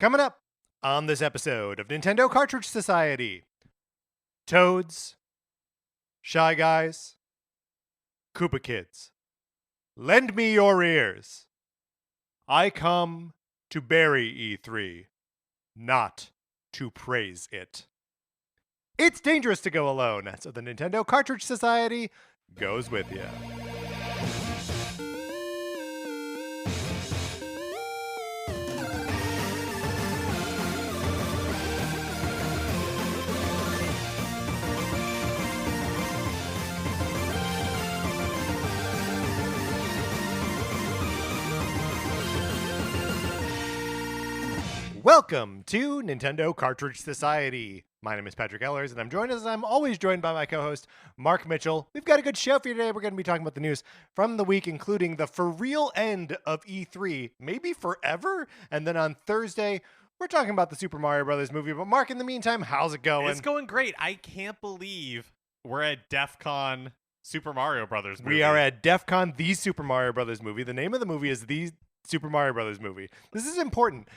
Coming up on this episode of Nintendo Cartridge Society, Toads, Shy Guys, Koopa Kids, lend me your ears. I come to bury E3, not to praise it. It's dangerous to go alone, so the Nintendo Cartridge Society goes with you. Welcome to Nintendo Cartridge Society. My name is Patrick Ellers, and I'm joined as I'm always joined by my co-host, Mark Mitchell. We've got a good show for you today. We're going to be talking about the news from the week, including the for real end of E3, maybe forever. And then on Thursday, we're talking about the Super Mario Brothers movie. But Mark, in the meantime, how's it going? It's going great. I can't believe we're at DEF CON Super Mario Brothers movie. We are at DEF CON, the Super Mario Brothers movie. The name of the movie is The Super Mario Brothers movie. This is important.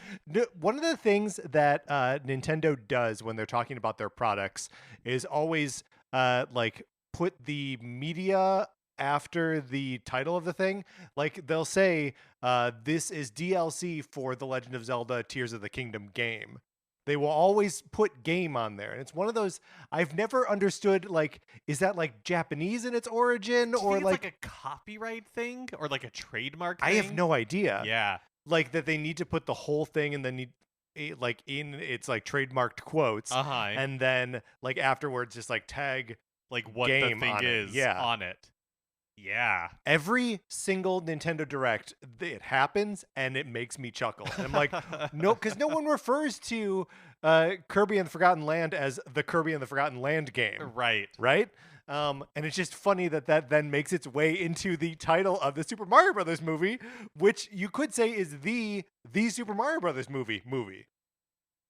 One of the things that Nintendo does when they're talking about their products is always put the media after the title of the thing. Like they'll say, this is DLC for The Legend of Zelda Tears of the Kingdom game. They will always put game on there. And it's one of those I've never understood, like, is that like Japanese in its origin? Do you Or think it's like a copyright thing or like a trademark thing? I have no idea. Yeah. Like that they need to put the whole thing and then need like in its like trademarked quotes. And then like afterwards just like tag like what game the thing on is on it. Yeah. Every single Nintendo Direct, it happens, and it makes me chuckle. And I'm like, no, because no one refers to Kirby and the Forgotten Land as the Kirby and the Forgotten Land game. Right. Right? And it's just funny that then makes its way into the title of the Super Mario Brothers movie, which you could say is the Super Mario Brothers movie.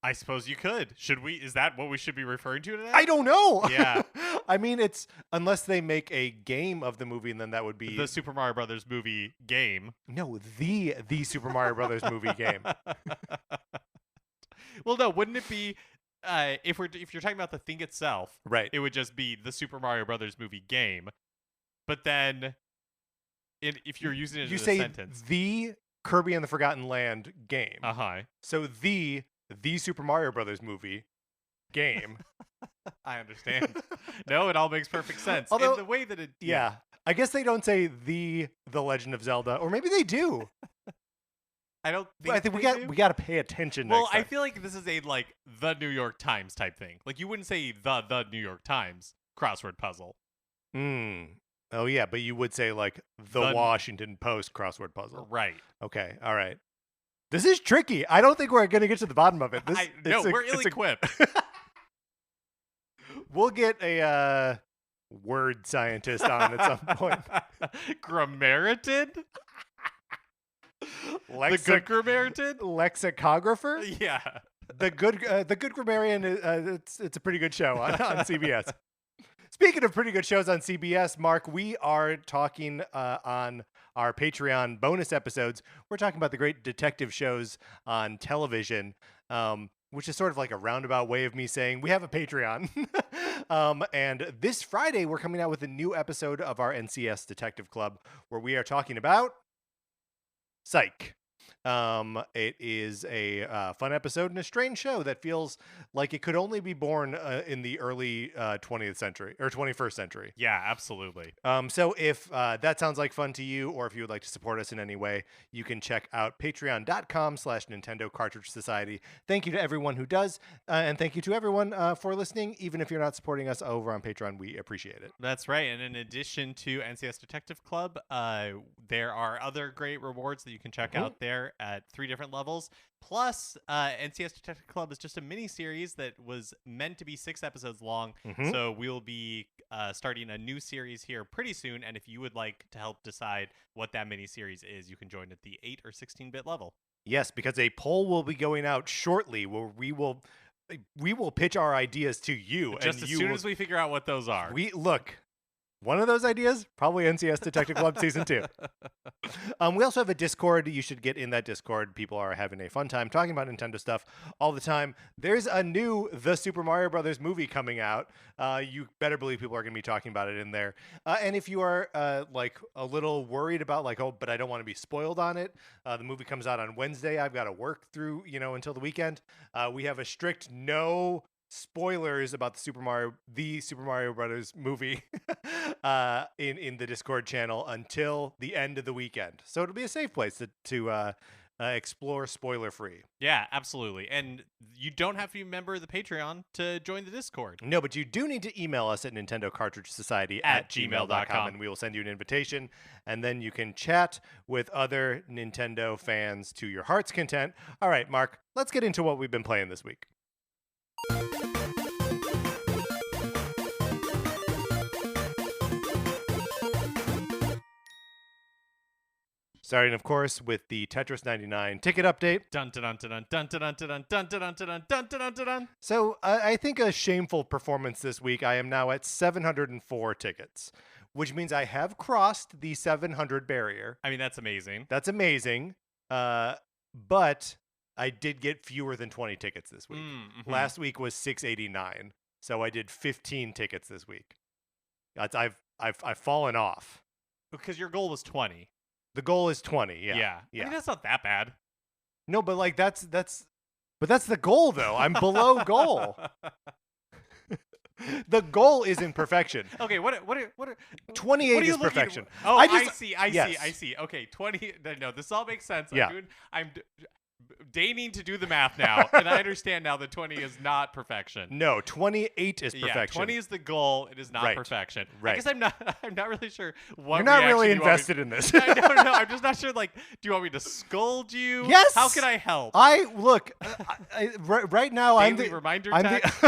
I suppose you could. Should we? Is that what we should be referring to today? I don't know. Yeah. I mean, it's unless they make a game of the movie, and then that would be the Super Mario Brothers movie game. No, the Super Mario Brothers movie game. Well, no, wouldn't it be if you're talking about the thing itself, right? It would just be the Super Mario Brothers movie game. But then, if you're using it you as say a sentence, the Kirby and the Forgotten Land game. So the Super Mario Brothers movie game. I understand. No, it all makes perfect sense. Although, in the way that it, yeah, I guess they don't say the Legend of Zelda, or maybe they do. I don't think. I think we got to pay attention. Well, next time. I feel like this is a like the New York Times type thing. Like you wouldn't say the New York Times crossword puzzle. Oh yeah, but you would say like the Washington Post crossword puzzle. Right. Okay. All right. This is tricky. I don't think we're going to get to the bottom of it. We're ill-equipped. We'll get a word scientist on at some point. Grammaritan? The good grammaritan? Lexicographer? Yeah. The good grammarian. It's a pretty good show on CBS. Speaking of pretty good shows on CBS, Mark, we are talking on our Patreon bonus episodes. We're talking about the great detective shows on television, which is sort of like a roundabout way of me saying we have a Patreon. And this Friday, we're coming out with a new episode of our NCS Detective Club, where we are talking about Psych. It is a fun episode and a strange show that feels like it could only be born in the early 20th century or 21st century. Yeah, absolutely. So if that sounds like fun to you, or if you would like to support us in any way, you can check out patreon.com/Nintendo Cartridge Society. Thank you to everyone who does, and thank you to everyone for listening. Even if you're not supporting us over on Patreon, we appreciate it. That's right. And in addition to NCS Detective Club, there are other great rewards that you can check out there at 3 different levels. Plus, NCS Detective Club is just a mini series that was meant to be 6 episodes long. So we'll be starting a new series here pretty soon. And if you would like to help decide what that mini series is, you can join at the 8 or 16-bit level. Yes, because a poll will be going out shortly where we will pitch our ideas to you. Just as soon as we figure out what those are. One of those ideas, probably NCS Detective Club Season 2. We also have a Discord. You should get in that Discord. People are having a fun time talking about Nintendo stuff all the time. There's a new The Super Mario Brothers movie coming out. You better believe people are going to be talking about it in there. And if you are like a little worried about like, oh, but I don't want to be spoiled on it, the movie comes out on Wednesday. I've got to work through, until the weekend. We have a strict no spoilers about the Super Mario Brothers movie in the Discord channel until the end of the weekend. So it'll be a safe place to explore spoiler free. Yeah, absolutely. And you don't have to be a member of the Patreon to join the Discord. No, but you do need to email us at Nintendo Cartridge Society at gmail.com, and we will send you an invitation, and then you can chat with other Nintendo fans to your heart's content. All right, Mark, let's get into what we've been playing this week. Starting, of course, with the Tetris 99 ticket update. Dun dun dun dun dun dun dun dun dun dun dun dun dun dun dun. So I think a shameful performance this week. I am now at 704 tickets, which means I have crossed the 700 barrier. I mean, that's amazing. That's amazing. But I did get fewer than 20 tickets this week. Mm-hmm. Last week was 689, so I did 15 tickets this week. I've fallen off. Because your goal was 20. The goal is 20. Yeah. I mean, that's not that bad. No, but like that's the goal though. I'm below goal. The goal isn't perfection. Okay, what 28 is perfection. Oh, I see. Yes. Okay, 20. No, this all makes sense. Yeah. I'm deigning to do the math now, and I understand now that 20 is not perfection. No, 28 is perfection. Yeah, 20 is the goal. It is not perfection. Right. I guess I'm not really sure what. You're not really invested in this. No, I'm just not sure. Like, do you want me to scold you? Yes. How can I help? Right now Daily reminder text.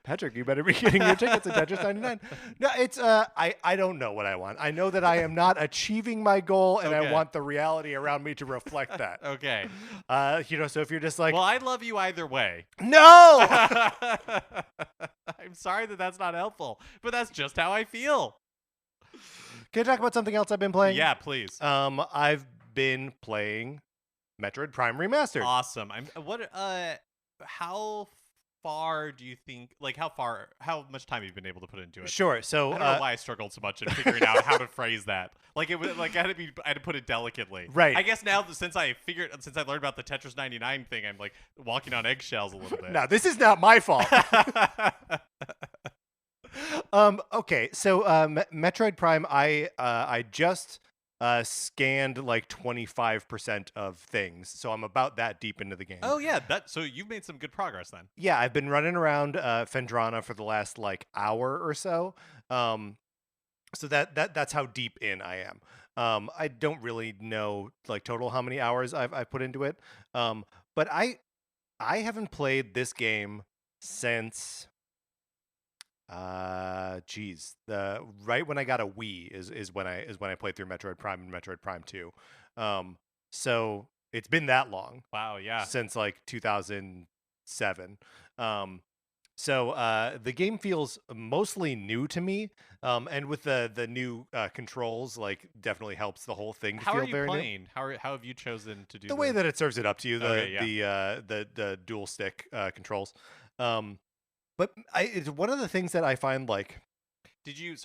Patrick, you better be getting your tickets at Tetris 99. No, it's I don't know what I want. I know that I am not achieving my goal, and I want the reality around me to reflect that. Okay. So if you're just like, well, I love you either way. No. I'm sorry that that's not helpful, but that's just how I feel. Can I talk about something else I've been playing? Yeah, please. I've been playing Metroid Prime Remastered. Awesome. How far do you think, like how much time have you been able to put into it? Sure. So I don't know why I struggled so much in figuring out how to phrase that. Like it was like I had to put it delicately. Right. I guess now since I learned about the Tetris 99 thing, I'm like walking on eggshells a little bit. Now, this is not my fault. Okay. So Metroid Prime, I just scanned like 25% of things, so I'm about that deep into the game. Oh yeah, so you've made some good progress then. Yeah, I've been running around Fendrana for the last like hour or so. So that's how deep in I am. I don't really know like total how many hours I've put into it. But I haven't played this game since right when I got a Wii is when I played through Metroid Prime and Metroid Prime 2. So it's been that long. Wow, yeah. Since like 2007. So the game feels mostly new to me. And with the new controls, like definitly helps the whole thing to feel very new. How are you playing? How have you chosen to do the way that it serves it up to you, Okay, the dual stick controls. But it's one of the things that I find like. To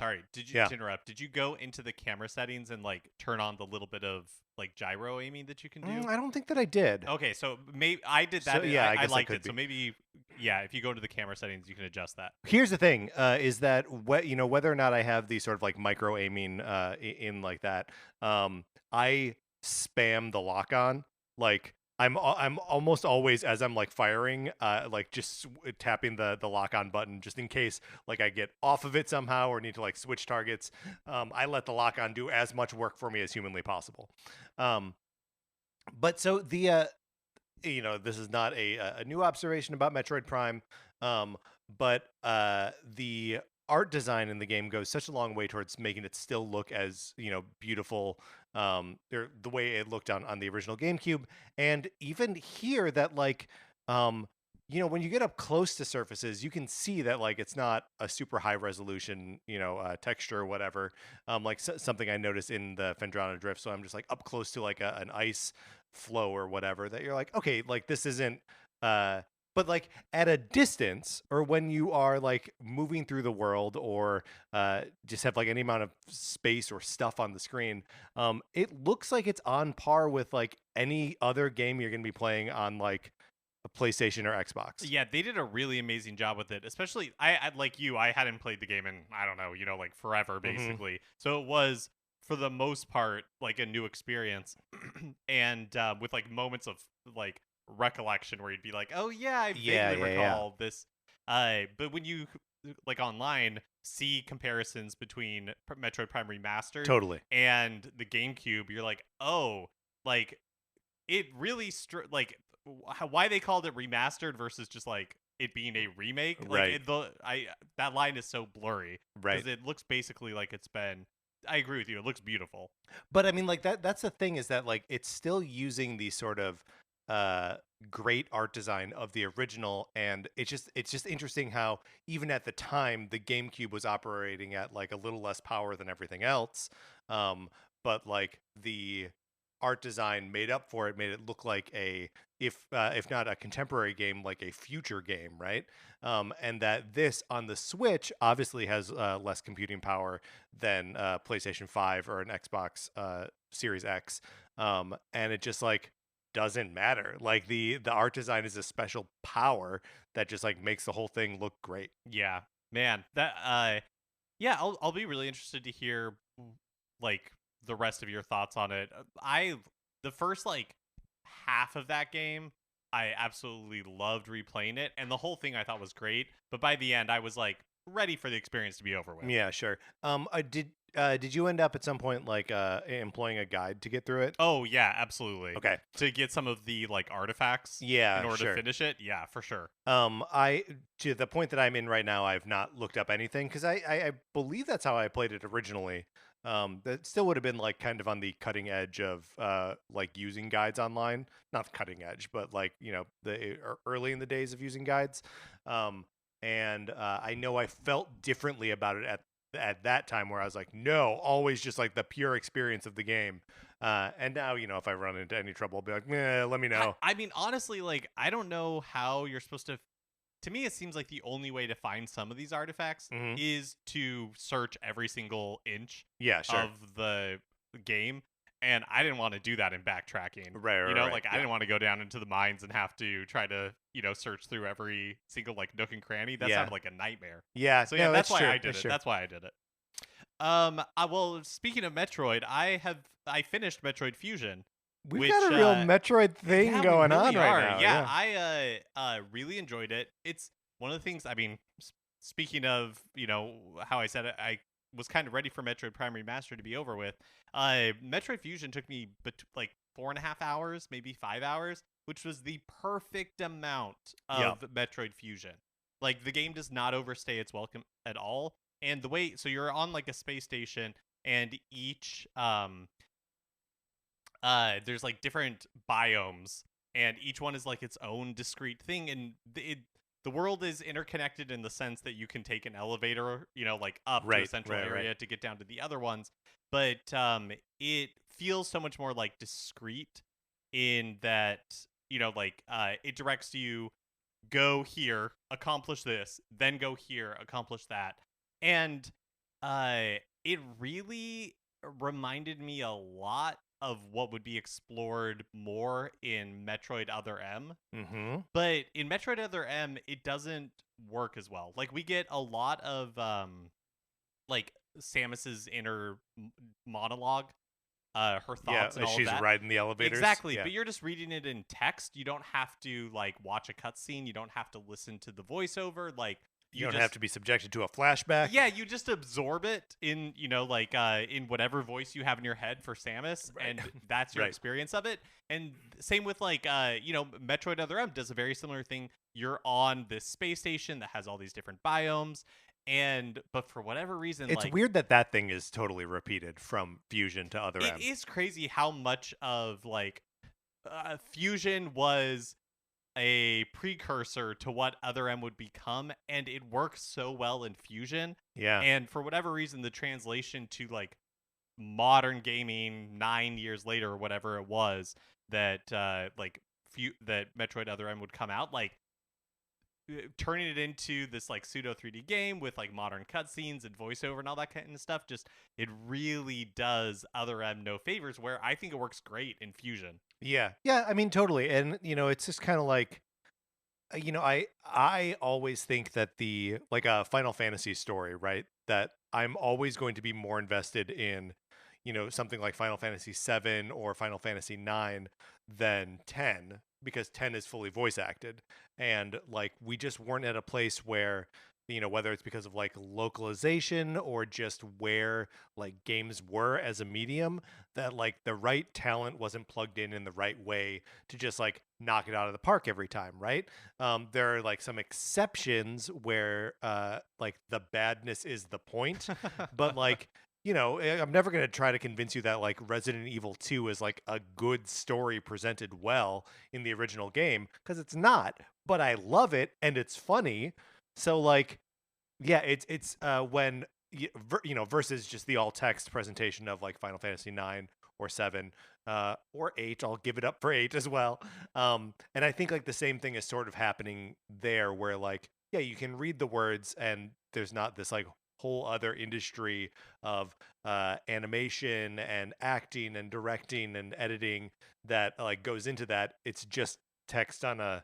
interrupt? Did you go into the camera settings and like turn on the little bit of like gyro aiming that you can do? I don't think that I did. Okay, so maybe I did that. So, yeah, I I guess liked that it. could So maybe, if you go to the camera settings, you can adjust that. Here's the thing: is that whether or not I have the sort of like micro aiming in like that, I spam the lock on. Like I'm almost always, as I'm like firing, like just tapping the lock on button just in case like I get off of it somehow or need to like switch targets. I let the lock on do as much work for me as humanly possible. But so the this is not a new observation about Metroid Prime, but the art design in the game goes such a long way towards making it still look as beautiful, the way it looked on the original GameCube, and even here that like when you get up close to surfaces, you can see that like it's not a super high resolution, texture or whatever. Like something I noticed in the Fendrana Drift. So I'm just like up close to like an ice flow or whatever that you're like, okay, like this isn't. Uh, but like at a distance, or when you are like moving through the world, or just have like any amount of space or stuff on the screen, it looks like it's on par with like any other game you're gonna be playing on like a PlayStation or Xbox. Yeah, they did a really amazing job with it. Especially, I like you, I hadn't played the game in, I don't know, like forever basically. So it was for the most part like a new experience, and with like moments of like recollection where you'd be like, oh yeah, I vaguely recall this. But when you like online see comparisons between Metroid Prime Remastered Totally. and the GameCube, you're like, oh, like it really like why they called it remastered versus just like it being a remake. Right. Like that line is so blurry, Right. because it looks basically like it's been. I agree with you. It looks beautiful. But I mean, like that's the thing, is that like it's still using the sort of great art design of the original, and it's just interesting how even at the time the GameCube was operating at like a little less power than everything else, but like the art design made up for it, made it look like if not a contemporary game, like a future game, right? And that this on the Switch obviously has less computing power than PlayStation 5 or an Xbox Series X, and it just like doesn't matter. Like the art design is a special power that just like makes the whole thing look great. Yeah, man. That yeah, I'll be really interested to hear like the rest of your thoughts on it. The first like half of that game, I absolutely loved replaying it, and the whole thing I thought was great. But by the end, I was like ready for the experience to be over with. Yeah, sure. Did you end up at some point like employing a guide to get through it? Oh yeah, absolutely. Okay. To get some of the like artifacts, Yeah, in order sure. to finish it, yeah, for sure. I to the point that I'm in right now, I've not looked up anything, because I believe that's how I played it originally. That still would have been like kind of on the cutting edge of like using guides online. Not cutting edge, but like the early in the days of using guides. And I know I felt differently about it at that time, where I was like, no, always just like the pure experience of the game. And now, if I run into any trouble, I'll be like, let me know. I mean, honestly, like I don't know how you're supposed to. To me, it seems like the only way to find some of these artifacts is to search every single inch of the game. And I didn't want to do that in backtracking. Right. Like I didn't want to go down into the mines and have to try to, search through every single like nook and cranny. That sounded like a nightmare. Yeah. So yeah, that's why true. I did it. True. That's why I did it. Well, speaking of Metroid, I finished Metroid Fusion. We've got a real Metroid thing going on right now. Yeah, I really enjoyed it. It's one of the things. I mean, speaking of how I said it, I was kind of ready for Metroid Prime Remastered to be over with. Metroid Fusion took me like 4.5 hours, maybe 5 hours, which was the perfect amount of Metroid Fusion. Like the game does not overstay its welcome at all, and the way you're on like a space station, and each there's like different biomes, and each one is like its own discrete thing, and the world is interconnected in the sense that you can take an elevator, like up to a central area to get down to the other ones. But it feels so much more like discrete in that, it directs you, go here, accomplish this, then go here, accomplish that. And it really reminded me a lot of what would be explored more in Metroid Other M. But in Metroid Other M, it doesn't work as well. Like we get a lot of like Samus's inner monologue, her thoughts and all she's of that. riding the elevators. Exactly, but you're just reading it in text. You don't have to like watch a cutscene. You don't have to listen to the voiceover. Like you don't have to be subjected to a flashback. Yeah, you just absorb it in, in whatever voice you have in your head for Samus, and that's your experience of it. And same with Metroid Other M does a very similar thing. You're on this space station that has all these different biomes, but for whatever reason, it's weird that thing is totally repeated from Fusion to Other M. It is crazy how much of Fusion was a precursor to what Other M would become, and it works so well in Fusion. Yeah. And for whatever reason, the translation to like modern gaming 9 years later or whatever it was that that Metroid Other M would come out, like turning it into this like pseudo 3D game with like modern cutscenes and voiceover and all that kind of stuff, just it really does Other M no favors, where I think it works great in Fusion. Yeah. Yeah, I mean totally. And it's just kind of like I always think that the like a Final Fantasy story, right? That I'm always going to be more invested in, something like Final Fantasy 7 or Final Fantasy 9 than 10 because 10 is fully voice acted. And like we just weren't at a place where whether it's because of like localization or just where like games were as a medium, that like the right talent wasn't plugged in the right way to just like knock it out of the park every time, right? There are like some exceptions where like the badness is the point, but like I'm never going to try to convince you that like Resident Evil 2 is like a good story presented well in the original game, because it's not, but I love it and it's funny. So like, yeah, it's when versus just the all text presentation of like Final Fantasy 9 or 7 or 8. I'll give it up for 8 as well. And I think like the same thing is sort of happening there, where like, yeah, you can read the words and there's not this like whole other industry of animation and acting and directing and editing that like goes into that. It's just text on a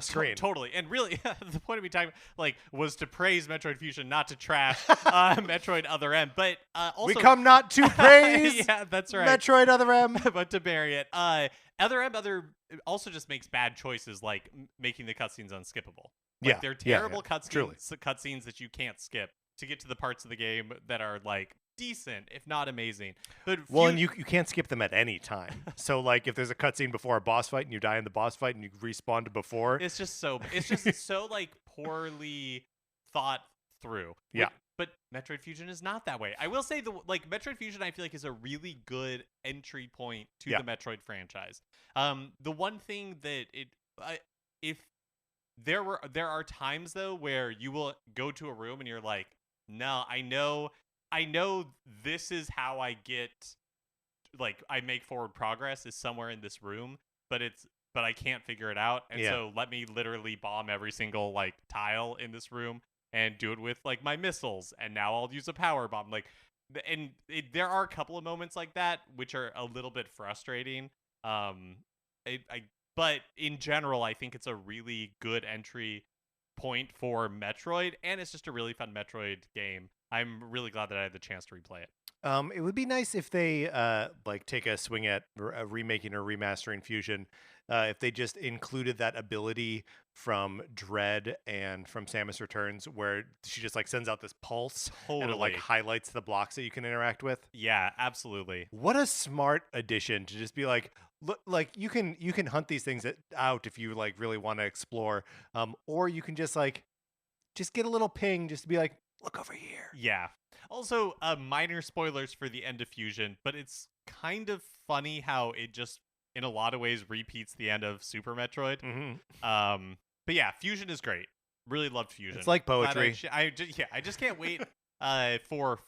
screen. Totally. And really, the point of me talking like was to praise Metroid Fusion, not to trash Metroid Other M. But also, we come not to praise. Yeah, that's right. Metroid Other M, but to bury it. Other M also just makes bad choices, like making the cutscenes unskippable. Like, yeah, they're terrible truly. cutscenes that you can't skip to get to the parts of the game that are like decent, if not amazing. But and you can't skip them at any time. So like if there's a cutscene before a boss fight and you die in the boss fight and you respawn to before, it's just so like poorly thought through. Yeah. But Metroid Fusion is not that way. I will say Metroid Fusion I feel like is a really good entry point to the Metroid franchise. The one thing that if there are times though where you will go to a room and you're like, no, I know this is how I get, like, I make forward progress is somewhere in this room, but I can't figure it out. And so let me literally bomb every single like tile in this room and do it with like my missiles. And now I'll use a power bomb. Like, and there are a couple of moments like that, which are a little bit frustrating. But in general, I think it's a really good entry point for Metroid, and it's just a really fun Metroid game. I'm really glad that I had the chance to replay it. It would be nice if they like take a swing at remaking or remastering Fusion. If they just included that ability from Dread and from Samus Returns, where she just like sends out this pulse and it like highlights the blocks that you can interact with. Yeah, absolutely. What a smart addition to just be like, look, like you can hunt these things out if you like really want to explore, or you can just get a little ping just to be like, look over here. Yeah. Also, minor spoilers for the end of Fusion, but it's kind of funny how it just, in a lot of ways, repeats the end of Super Metroid. Mm-hmm. But yeah, Fusion is great. Really loved Fusion. It's like poetry. I just can't wait for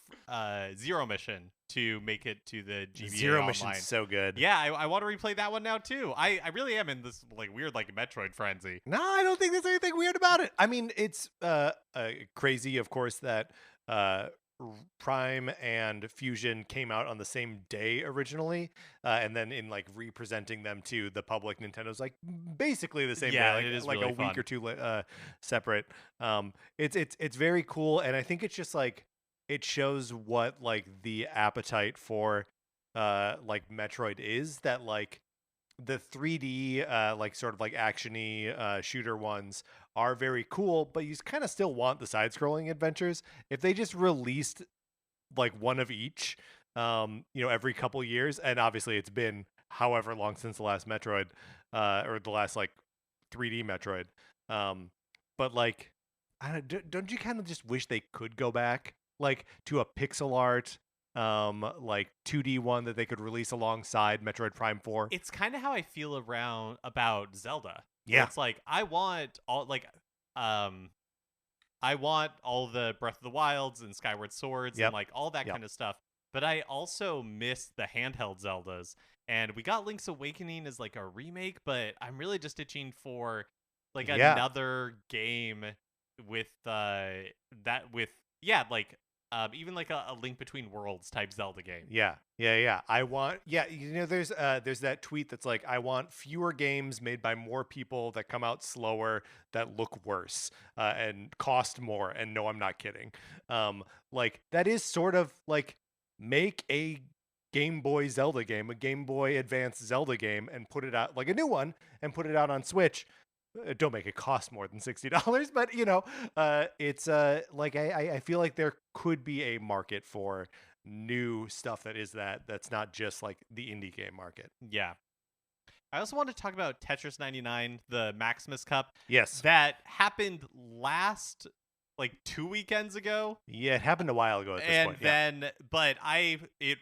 Zero Mission to make it to the GBA Zero Online. Mission's so good. Yeah, I want to replay that one now too. I really am in this like weird like Metroid frenzy. No, I don't think there's anything weird about it. I mean, it's crazy, of course, that Prime and Fusion came out on the same day originally, and then in like representing them to the public, Nintendo's like basically the same day, like, it is like really a week fun. or two separate. It's very cool, and I think it's just like it shows what like the appetite for like Metroid is, that like the 3D like sort of like actiony shooter ones are very cool, but you kind of still want the side-scrolling adventures. If they just released like one of each every couple years, and obviously it's been however long since the last Metroid or the last like 3D Metroid, but like don't you kind of just wish they could go back like to a pixel art like 2D one that they could release alongside Metroid Prime 4? It's kind of how I feel about Zelda. where Yeah. it's like um I want all the Breath of the Wilds and Skyward Swords and Yep. like all that Yep. kind of stuff. But I also miss the handheld Zeldas. And we got Link's Awakening as like a remake, but I'm really just itching for like Yeah. another game with that with yeah, like even like a Link Between Worlds type Zelda game. Yeah, yeah, yeah. There's that tweet that's like, I want fewer games made by more people that come out slower, that look worse, and cost more. And no, I'm not kidding. Like that is sort of like make a Game Boy Zelda game, a Game Boy Advance Zelda game, and put it out like a new one and put it out on Switch. Don't make it cost more than $60, but it's like I feel like there could be a market for new stuff that's not just like the indie game market. Yeah. I also want to talk about Tetris 99, the Maximus Cup. Yes. That happened last like 2 weekends ago. Yeah, it happened a while ago at this And point. Yeah. then but it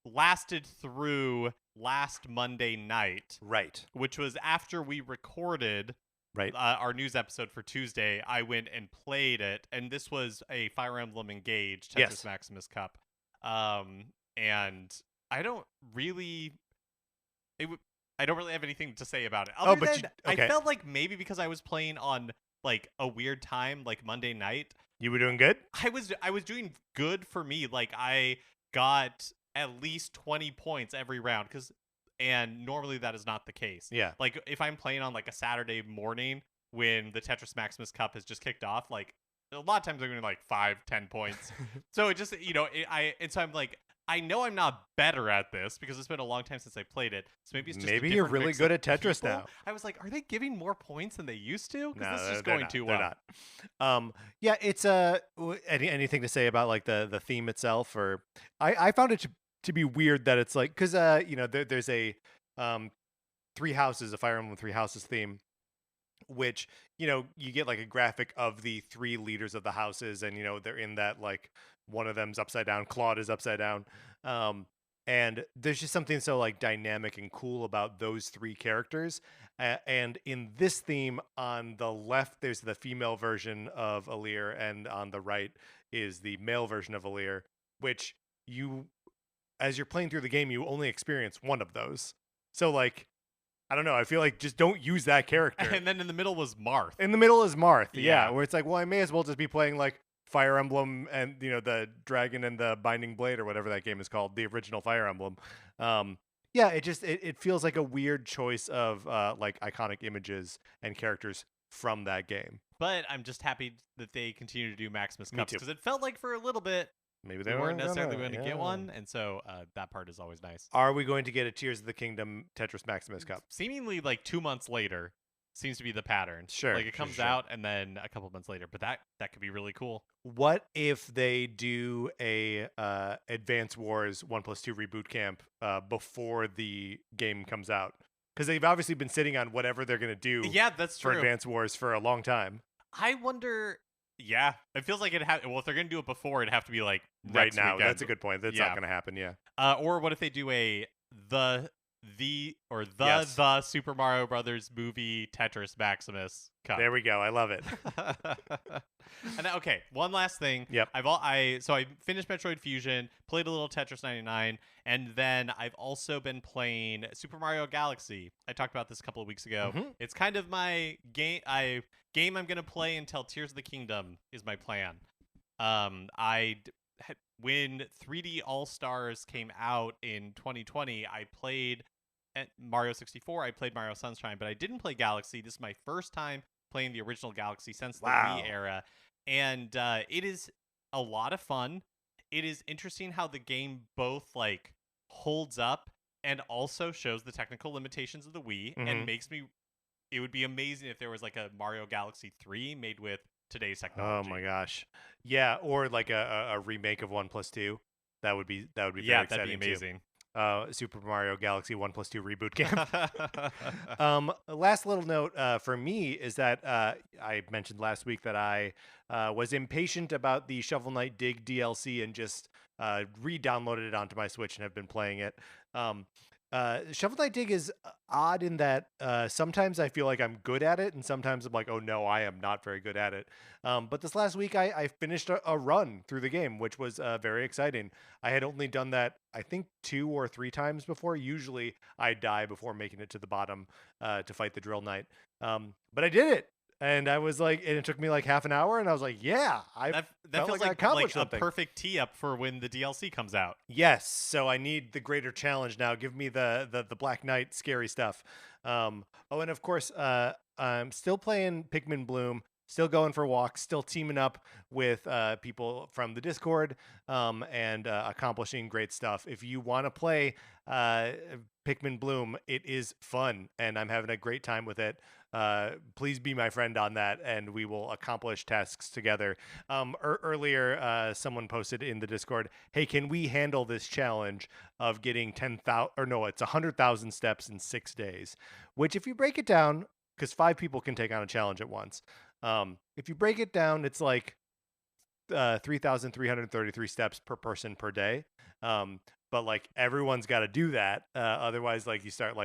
lasted through last Monday night, Right. which was after we recorded Right. our news episode for Tuesday. I went and played it, and this was a Fire Emblem Engage Tetris Yes. Maximus Cup. And I don't really I don't really have anything to say about it. Other but than okay. I felt like maybe because I was playing on like a weird time, like Monday night, You were doing good? I was doing good for me. Like I got at least 20 points every round and normally that is not the case. Yeah. Like if I'm playing on like a Saturday morning when the Tetris Maximus Cup has just kicked off, like a lot of times I'm getting like 5-10 points. So it just so I'm like, I know I'm not better at this because it's been a long time since I played it. So maybe it's just Maybe a you're different really mix good of at Tetris people. now. I was like, are they giving more points than they used to? Because this is they're going not. too They're well. not. Yeah, it's anything to say about like the theme itself, or I found it to be weird that it's like, because there's a a Fire Emblem Three Houses theme, which you get like a graphic of the three leaders of the houses, and they're in that, like, one of them's upside down, Claude is upside down, and there's just something so like dynamic and cool about those three characters. And in this theme, on the left there's the female version of Alir, and on the right is the male version of Alir, which as you're playing through the game, you only experience one of those. So like, I don't know, I feel like just don't use that character. And then in the middle was Marth. In the middle is Marth, Yeah. where it's like, well, I may as well just be playing like Fire Emblem and the Dragon and the Binding Blade, or whatever that game is called, the original Fire Emblem. It feels like a weird choice of like iconic images and characters from that game. But I'm just happy that they continue to do Maximus Me Cups, too. because it felt like for a little bit Maybe we they weren't necessarily going to yeah. get one, and so that part is always nice. Are we going to get a Tears of the Kingdom Tetris Maximus Cup? Seemingly like 2 months later seems to be the pattern. Sure, like it comes sure. out and then a couple months later, but that could be really cool. What if they do a Advance Wars 1+2 reboot camp before the game comes out? Because they've obviously been sitting on whatever they're going to do. Yeah, that's for true. Advance Wars for a long time. I wonder. Yeah, it feels like well, if they're going to do it before, it'd have to be like Right next now. weekend. That's a good point. That's Yeah. not going to happen. Yeah. Or what if they do the Yes. the Super Mario Brothers movie Tetris Maximus Cup? There we go. I love it. And okay, one last thing. Yep. I finished Metroid Fusion, played a little Tetris 99, and then I've also been playing Super Mario Galaxy. I talked about this a couple of weeks ago. Mhm. It's kind of my game I'm gonna play until Tears of the Kingdom is my plan. When 3D All Stars came out in 2020, I played at Mario 64. I played Mario Sunshine, but I didn't play Galaxy. This is my first time playing the original Galaxy since the Wow. Wii era, and it is a lot of fun. It is interesting how the game both like holds up and also shows the technical limitations of the Wii, Mhm. and makes me. It would be amazing if there was like a Mario Galaxy 3 made with today's Oh technology. my gosh. Yeah, or like a remake of 1+2. That would be very Yeah, exciting. that'd be amazing. Too. Super Mario Galaxy 1+2 reboot camp. Last little note for me is that I mentioned last week that I was impatient about the Shovel Knight Dig DLC and just re-downloaded it onto my Switch and have been playing it. Shovel Knight Dig is odd in that sometimes I feel like I'm good at it, and sometimes I'm like, oh no, I am not very good at it. But this last week, I finished a run through the game, which was very exciting. I had only done that, I think, 2 or 3 times before. Usually, I die before making it to the bottom to fight the Drill Knight. But I did it. And I was like, and it took me like half an hour, and I was like, yeah, I That felt feels like I accomplished a something. perfect tee up for when the DLC comes out. Yes, so I need the greater challenge now. Give me the Black Knight scary stuff. Oh, and of course, I'm still playing Pikmin Bloom. Still going for walks. Still teaming up with people from the Discord and accomplishing great stuff. If you want to play Pikmin Bloom, it is fun, and I'm having a great time with it. Please be my friend on that, and we will accomplish tasks together. Earlier, someone posted in the Discord, "Hey, can we handle this challenge of getting 10,000 or no, it's 100,000 steps in 6 days?" Which, if you break it down, because 5 people can take on a challenge at once. If you break it down, it's like 3,333 steps per person per day. But like everyone's got to do that. Otherwise, like you start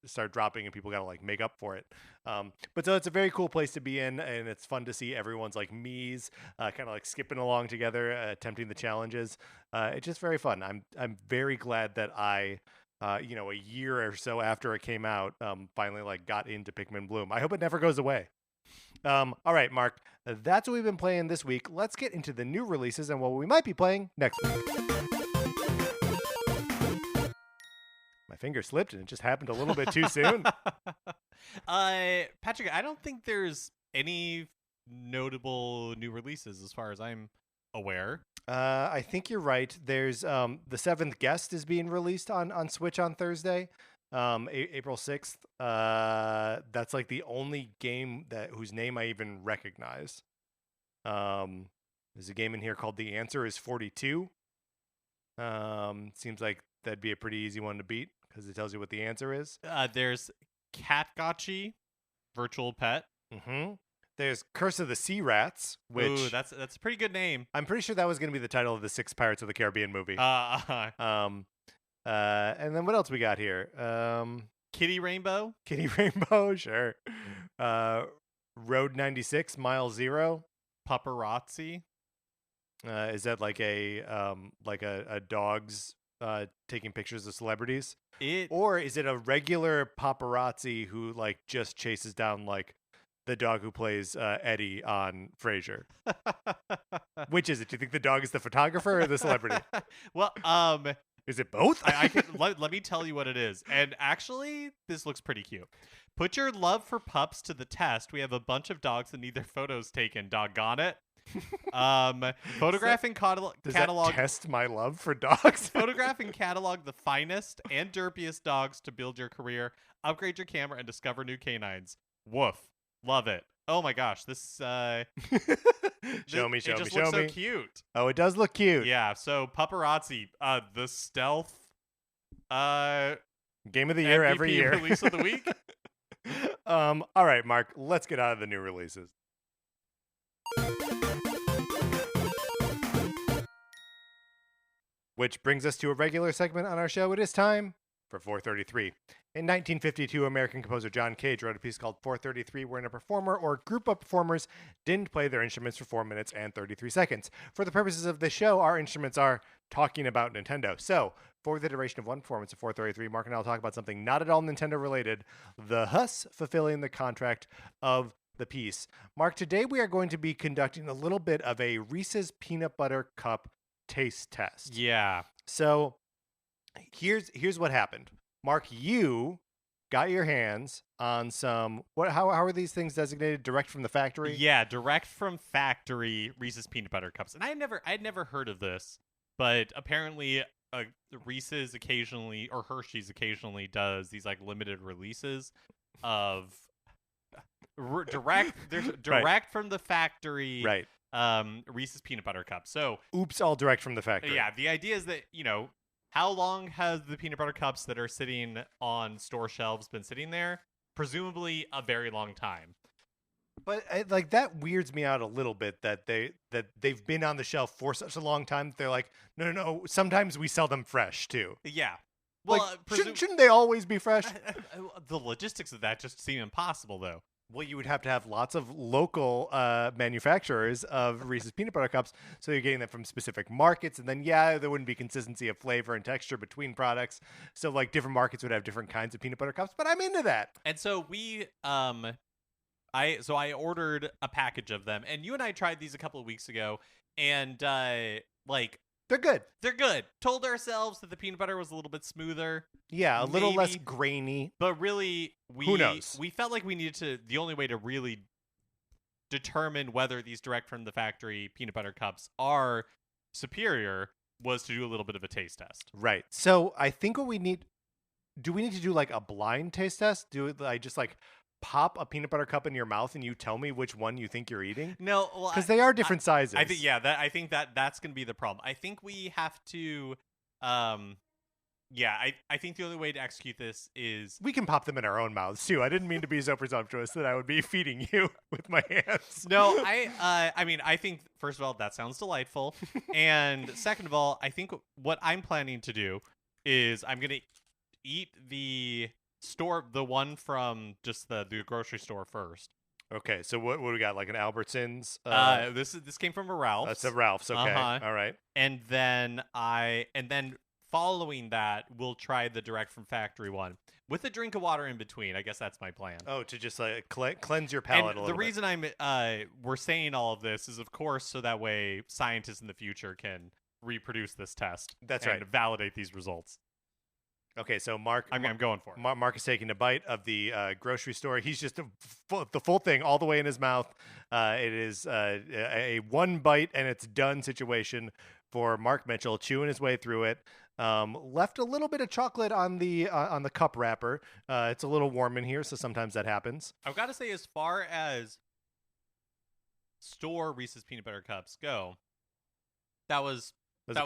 start dropping and people got to like make up for it. But so it's a very cool place to be in, and it's fun to see everyone's like me's kind of like skipping along together, attempting the challenges. It's just very fun. I'm very glad that I a year or so after it came out, finally like got into Pikmin Bloom. I hope it never goes away. All right, Mark, that's what we've been playing this week. Let's get into the new releases and what we might be playing next week. My finger slipped and it just happened a little bit too soon. Patrick, I don't think there's any notable new releases as far as I'm aware. I think you're right. There's the 7th Guest is being released on Switch on Thursday. April 6th. That's like the only game whose name I even recognize. There's a game in here called The Answer is 42. Seems like that'd be a pretty easy one to beat because it tells you what the answer is. There's Catgotchi, Virtual Pet. Mm-hmm. There's Curse of the Sea Rats, which Ooh, that's a pretty good name. I'm pretty sure that was going to be the title of the 6th Pirates of the Caribbean movie. And then what else we got here? Kitty Rainbow, sure. Road 96, Mile Zero. Paparazzi. Is that like a dog's taking pictures of celebrities? Or is it a regular paparazzi who like just chases down like the dog who plays Eddie on Frasier? Which is it? Do you think the dog is the photographer or the celebrity? Well, is it both? I can let me tell you what it is. And actually, this looks pretty cute. Put your love for pups to the test. We have a bunch of dogs that need their photos taken. Doggone it. Photograph and catalog. That test my love for dogs? Photograph and catalog the finest and derpiest dogs to build your career. Upgrade your camera and discover new canines. Woof. Love it. Oh my gosh, this show me. It just looks so cute. Oh, it does look cute. Yeah, so Paparazzi, the stealth game of the year MVP every year. Release of the week. All right, Mark, let's get out of the new releases. Which brings us to a regular segment on our show. It is time for 433. In 1952, American composer John Cage wrote a piece called 433, wherein a performer or group of performers didn't play their instruments for 4 minutes and 33 seconds. For the purposes of this show, our instruments are talking about Nintendo. So, for the duration of one performance of 433, Mark and I will talk about something not at all Nintendo related, the Huss fulfilling the contract of the piece. Mark, today we are going to be conducting a little bit of a Reese's Peanut Butter Cup taste test. Yeah. So, here's what happened. Mark, you got your hands on some, how are these things designated? Direct from the factory? Yeah, direct from factory Reese's Peanut Butter Cups. And I'd never heard of this, but apparently Reese's occasionally, or Hershey's occasionally does these like limited releases of direct right. from the factory right. Reese's Peanut Butter Cups. So oops, all direct from the factory. Yeah, the idea is that, how long has the peanut butter cups that are sitting on store shelves been sitting there? Presumably a very long time. But like that weirds me out a little bit that they've been on the shelf for such a long time that they're like, no. Sometimes we sell them fresh too. Yeah. Well, like, shouldn't they always be fresh? The logistics of that just seem impossible, though. Well, you would have to have lots of local manufacturers of Reese's peanut butter cups, so you're getting them from specific markets, and then there wouldn't be consistency of flavor and texture between products. So like different markets would have different kinds of peanut butter cups, but I'm into that. And so I ordered a package of them, and you and I tried these a couple of weeks ago, and like They're good. they're good. Told ourselves that the peanut butter was a little bit smoother. Yeah, a little less Maybe. grainy. But really, Who knows? We felt like we needed to. The only way to really determine whether these direct from the factory peanut butter cups are superior was to do a little bit of a taste test. Right. So I think what we need. Do we need to do like a blind taste test? Do I just like pop a peanut butter cup in your mouth and you tell me which one you think you're eating? No, well, Because they are different sizes. I think I think that's gonna be the problem. I think we have to. I think the only way to execute this is we can pop them in our own mouths too. I didn't mean to be so presumptuous that I would be feeding you with my hands. No, I think first of all that sounds delightful, and second of all, I think what I'm planning to do is I'm gonna eat the one from just the grocery store first. Okay, so what do we got? Like an Albertsons? This came from a Ralph's. That's a Ralph's. Okay, all right. And then following that, we'll try the direct from factory one with a drink of water in between. I guess that's my plan. Oh, to just like cleanse your palate and a little the reason we're saying all of this is, of course, so that way scientists in the future can reproduce this test. That's and right. Validate these results. Okay, so Mark, I'm going for it. Mark is taking a bite of the grocery store. He's just the full thing all the way in his mouth. It is a one bite and it's done situation for Mark Mitchell, chewing his way through it. Left a little bit of chocolate on the cup wrapper. It's a little warm in here, so sometimes that happens. I've got to say, as far as store Reese's peanut butter cups go, that was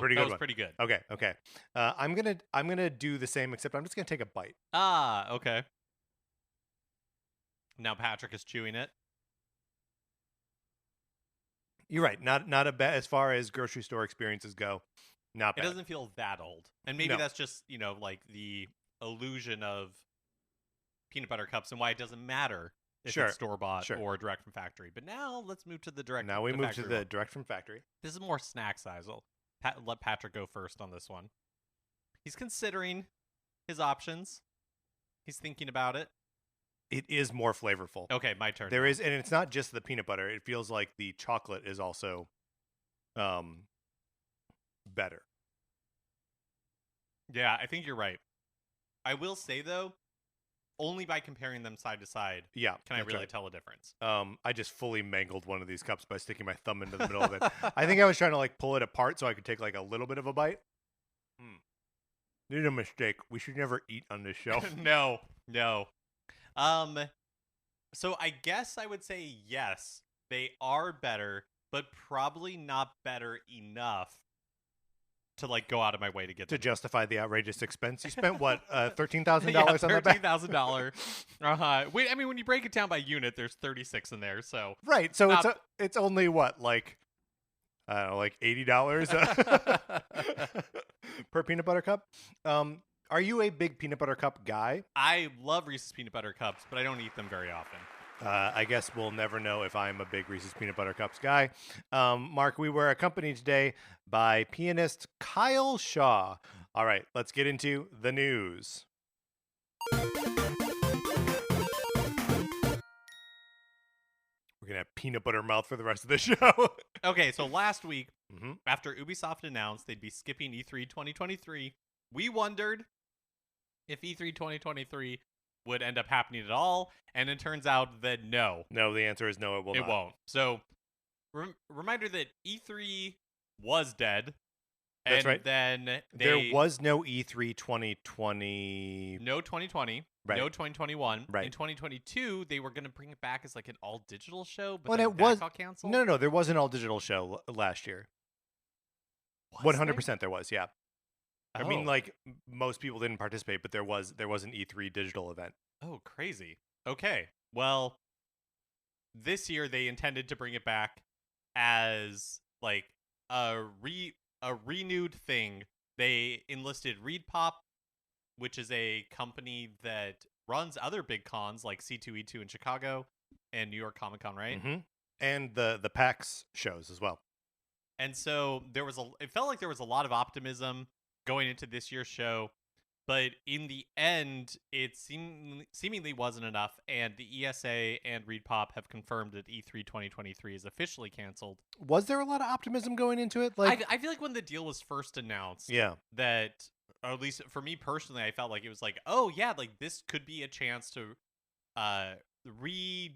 pretty good. Okay. I'm gonna do the same, except I'm just gonna take a bite. Okay. Now Patrick is chewing it. You're right. Not a bad as far as grocery store experiences go. Not bad. It doesn't feel that old, and maybe that's just like the illusion of peanut butter cups and why it doesn't matter if it's store bought or direct from factory. But now let's move to the direct. Now we move to the direct from factory. This is more snack size. Let Patrick go first on this one. He's considering his options. He's thinking about it. It is more flavorful. Okay, my turn. There is, and it's not just the peanut butter. It feels like the chocolate is also better. Yeah, I think you're right. I will say, though, only by comparing them side to side can I really tell a difference. I just fully mangled one of these cups by sticking my thumb into the middle of it. I think I was trying to like pull it apart so I could take like a little bit of a bite. Made a mistake. We should never eat on this show. No. So I guess I would say yes, they are better, but probably not better enough to like go out of my way to get them. Justify the outrageous expense. You spent what, $13,000 on that bag? $13,000. Wait, I mean, when you break it down by unit, there's 36 in there, so right. So it's only what, like $80 per peanut butter cup. Are you a big peanut butter cup guy? I love Reese's peanut butter cups, but I don't eat them very often. I guess we'll never know if I'm a big Reese's peanut butter cups guy. Mark, we were accompanied today by pianist Kyle Shaw. All right, let's get into the news. We're going to have peanut butter mouth for the rest of the show. Okay, so last week, after Ubisoft announced they'd be skipping E3 2023, we wondered if E3 2023 would end up happening at all, and it turns out that no. No, the answer is no, it will not. It won't. So, reminder that E3 was dead. That's right. Then there was no E3 2020. No 2020. Right. No 2021. Right. In 2022, they were going to bring it back as like an all-digital show, but when then it was got canceled. No, there was an all-digital show last year. 100% there was, yeah. I mean, like, most people didn't participate, but there was an E3 digital event. Oh, crazy. Okay. Well, this year they intended to bring it back as like a renewed thing. They enlisted Reed Pop which is a company that runs other big cons like C2E2 in Chicago and New York Comic Con, right? Mm-hmm. And the PAX shows as well. And so it felt like there was a lot of optimism going into this year's show, but in the end, it seemingly wasn't enough. And the ESA and ReedPop have confirmed that E3 2023 is officially canceled. Was there a lot of optimism going into it? I feel like when the deal was first announced, yeah, that, or at least for me personally, I felt like it was like, oh yeah, like this could be a chance to redo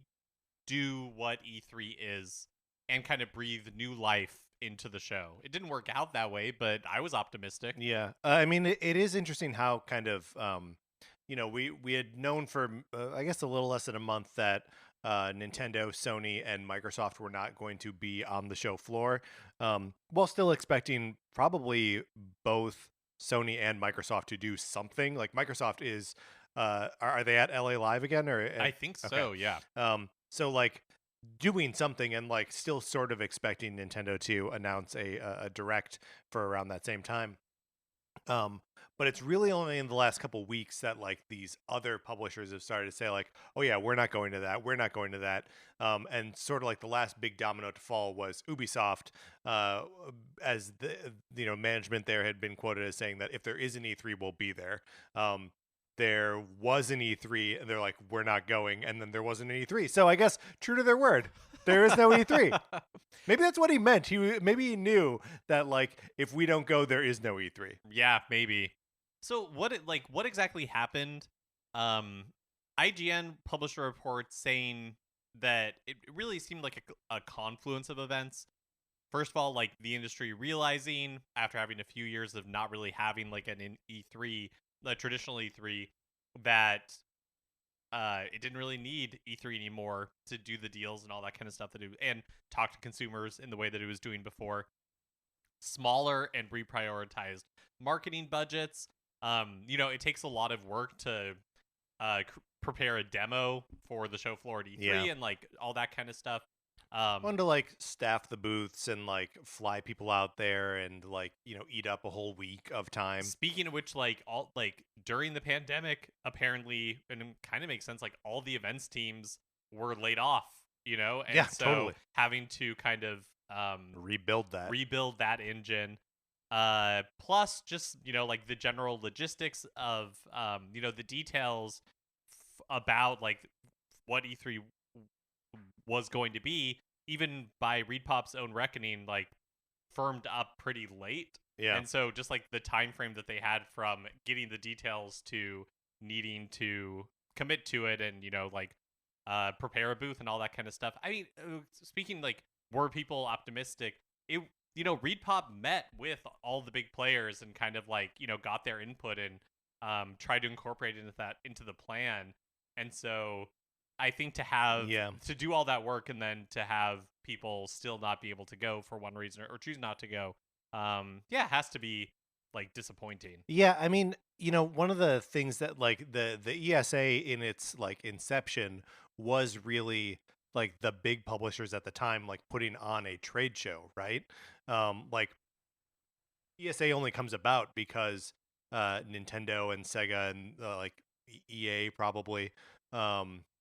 what E3 is and kind of breathe new life into the show. It didn't work out that way, but I was optimistic. yeah. I mean, it is interesting how kind of we had known for I guess a little less than a month that Nintendo, Sony, and Microsoft were not going to be on the show floor, while still expecting probably both Sony and Microsoft to do something. Like Microsoft is, are they at LA Live again? Or I think so, okay. yeah. So like doing something and like still sort of expecting Nintendo to announce a direct for around that same time. But it's really only in the last couple weeks that like these other publishers have started to say like, oh yeah, we're not going to that, we're not going to that. And sort of like the last big domino to fall was Ubisoft, as the management there had been quoted as saying that if there is an E3, we'll be there. There was an E3 and they're like, we're not going, and then there wasn't an E3. So I guess true to their word, there is no E3. Maybe that's what he meant. Maybe he knew that like if we don't go, there is no E3. Yeah, maybe. So what exactly happened? IGN published a report saying that it really seemed like a confluence of events. First of all, like the industry realizing after having a few years of not really having like an E3, a traditional E3, that it didn't really need E3 anymore to do the deals and all that kind of stuff and talk to consumers in the way that it was doing before. Smaller and reprioritized marketing budgets. It takes a lot of work to prepare a demo for the show floor at E3 and like all that kind of stuff. Fun to like staff the booths and like fly people out there and like eat up a whole week of time. Speaking of which, like during the pandemic, apparently, and it kind of makes sense, like all the events teams were laid off, and yeah, so totally. having to kind of rebuild that engine. Plus just like the general logistics of the details about like what E3 was going to be, even by ReedPop's own reckoning, like firmed up pretty late. Yeah. And so just like the time frame that they had from getting the details to needing to commit to it and prepare a booth and all that kind of stuff. I mean, speaking like, were people optimistic? ReedPop met with all the big players and kind of like got their input and tried to incorporate into the plan. And so I think to do all that work and then to have people still not be able to go for one reason or choose not to go, it has to be like disappointing. Yeah, I mean, one of the things that like the ESA in its like inception was really like the big publishers at the time like putting on a trade show, right? Like ESA only comes about because Nintendo and Sega and like EA probably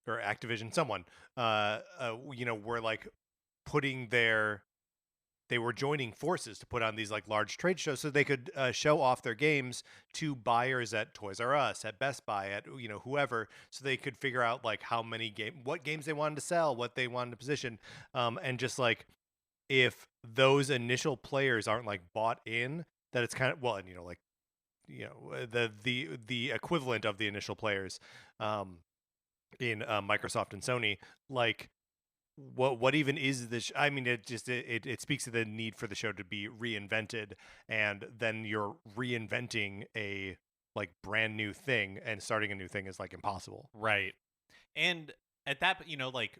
or Activision, someone were like they were joining forces to put on these like large trade shows so they could show off their games to buyers at Toys R Us, at Best Buy, at whoever, so they could figure out like what games they wanted to sell, what they wanted to position, and just like if those initial players aren't like bought in, that it's kind of the equivalent of the initial players in Microsoft and Sony, like what even is this? I mean, it speaks to the need for the show to be reinvented, and then you're reinventing a like brand new thing, and starting a new thing is like impossible, right? And at that, like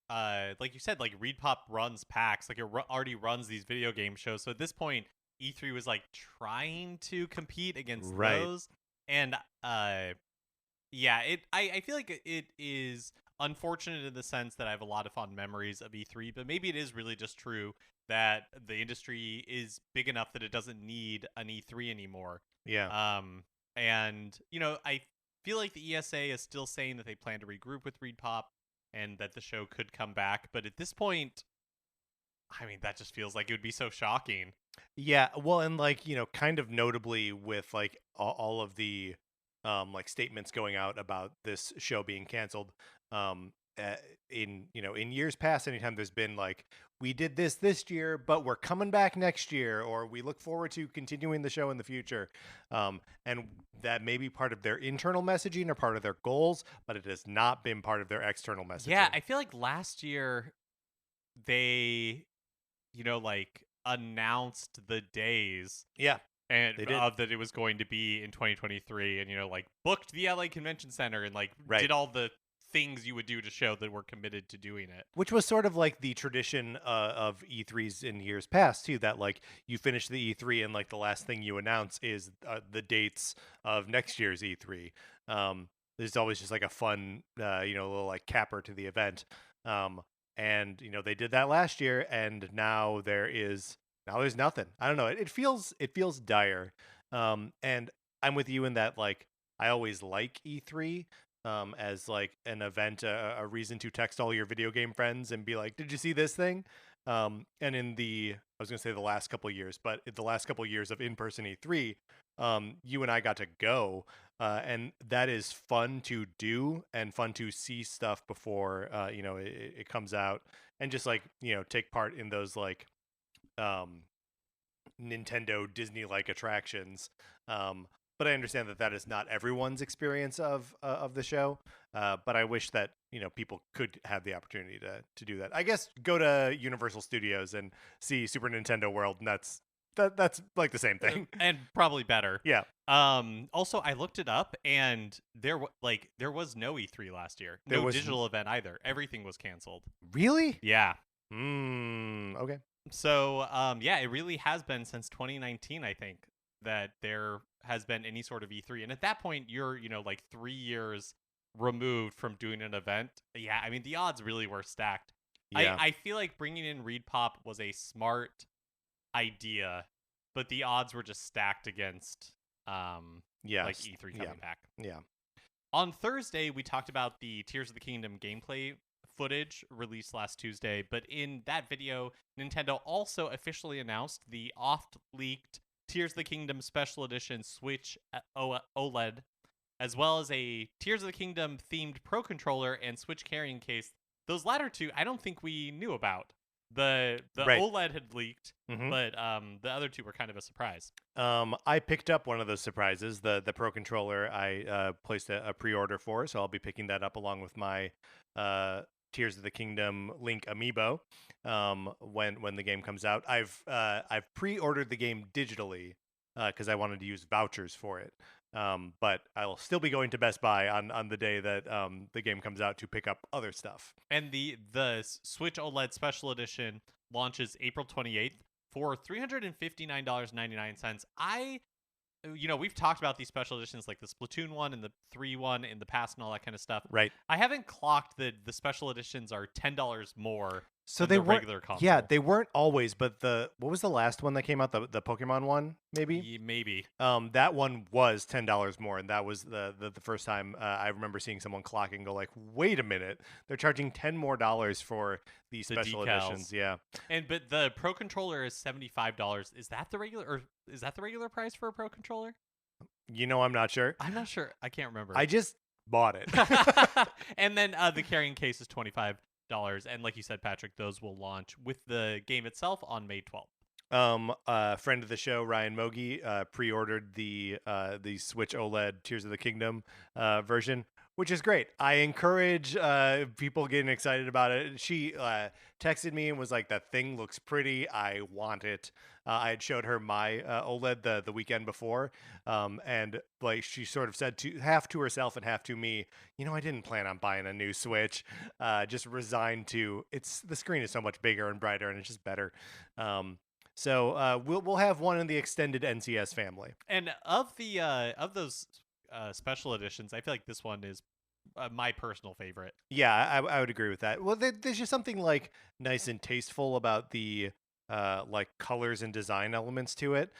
you said, like ReedPop runs PAX, like it already runs these video game shows. So at this point, E3 was like trying to compete against those, and I feel like it is unfortunate in the sense that I have a lot of fond memories of E3, but maybe it is really just true that the industry is big enough that it doesn't need an E3 anymore. Yeah. And I feel like the ESA is still saying that they plan to regroup with ReedPop and that the show could come back. But at this point, I mean, that just feels like it would be so shocking. Yeah, well, and like, kind of notably with like all of the like statements going out about this show being canceled. Uh, in years past, anytime there's been like, we did this year, but we're coming back next year, or we look forward to continuing the show in the future. And that may be part of their internal messaging or part of their goals, but it has not been part of their external messaging. Yeah, I feel like last year they, like announced the days. Yeah. And They did. of that it was going to be in 2023, and like booked the LA Convention Center and like Right. did all the things you would do to show that we're committed to doing it. Which was sort of like the tradition of E3s in years past too. That like you finish the E3 and like the last thing you announce is the dates of next year's E3. There's always just like a fun, little like capper to the event. And they did that last year, and now there's nothing. I don't know. It feels dire. And I'm with you in that like I always like E3 as like an event, a reason to text all your video game friends and be like, "Did you see this thing?" And in I was gonna say the last couple of years, but in the last couple of years of in-person E3, you and I got to go, and that is fun to do and fun to see stuff before it comes out, and just like take part in those like Nintendo Disney-like attractions. But I understand that is not everyone's experience of the show. But I wish that people could have the opportunity to do that. I guess go to Universal Studios and see Super Nintendo World, and that's like the same thing, and probably better. Yeah. Also, I looked it up, and there was no E3 last year. No digital event either. Everything was canceled. Really? Yeah. Okay. So, yeah, it really has been since 2019, I think, that there has been any sort of E3. And at that point, you're, like 3 years removed from doing an event. Yeah, I mean, the odds really were stacked. Yeah. I feel like bringing in ReedPop was a smart idea, but the odds were just stacked against like E3 coming back. Yeah. On Thursday, we talked about the Tears of the Kingdom gameplay footage released last Tuesday, but in that video, Nintendo also officially announced the oft-leaked Tears of the Kingdom Special Edition Switch OLED, as well as a Tears of the Kingdom themed Pro Controller and Switch carrying case. Those latter two, I don't think we knew about. The Right. OLED had leaked, Mhm. but the other two were kind of a surprise. I picked up one of those surprises, the Pro Controller. I placed a pre-order for, so I'll be picking that up along with my Tears of the Kingdom Link amiibo when the game comes out. I've pre-ordered the game digitally because I wanted to use vouchers for it. But I will still be going to Best Buy on the day that the game comes out to pick up other stuff. And the Switch OLED Special Edition launches April 28th for $359.99. We've talked about these special editions like the Splatoon one and the 3 one in the past and all that kind of stuff. Right. I haven't clocked that the special editions are $10 more So than they the weren't, regular console. yeah, they weren't always, but what was the last one that came out? The Pokemon one, maybe? Maybe. That one was $10 more, and that was the first time I remember seeing someone clock and go like, wait a minute, they're charging $10 more for these special decals. editions. Yeah. But the Pro Controller is $75. Is that the regular price for a Pro Controller? I'm not sure. I'm not sure. I can't remember. I just bought it. And then the carrying case is $25. And like you said, Patrick, those will launch with the game itself on May 12th. Friend of the show, Ryan Mogi, pre-ordered the Switch OLED Tears of the Kingdom version, which is great. I encourage people getting excited about it. She texted me and was like, "That thing looks pretty. I want it." I had showed her my OLED the weekend before, and like she sort of said half to herself and half to me, I didn't plan on buying a new Switch. Just resigned to the screen is so much bigger and brighter, and it's just better. So we'll have one in the extended NCS family. And of those special editions, I feel like this one is my personal favorite. Yeah, I would agree with that. Well, there's just something like nice and tasteful about the like colors and design elements to it.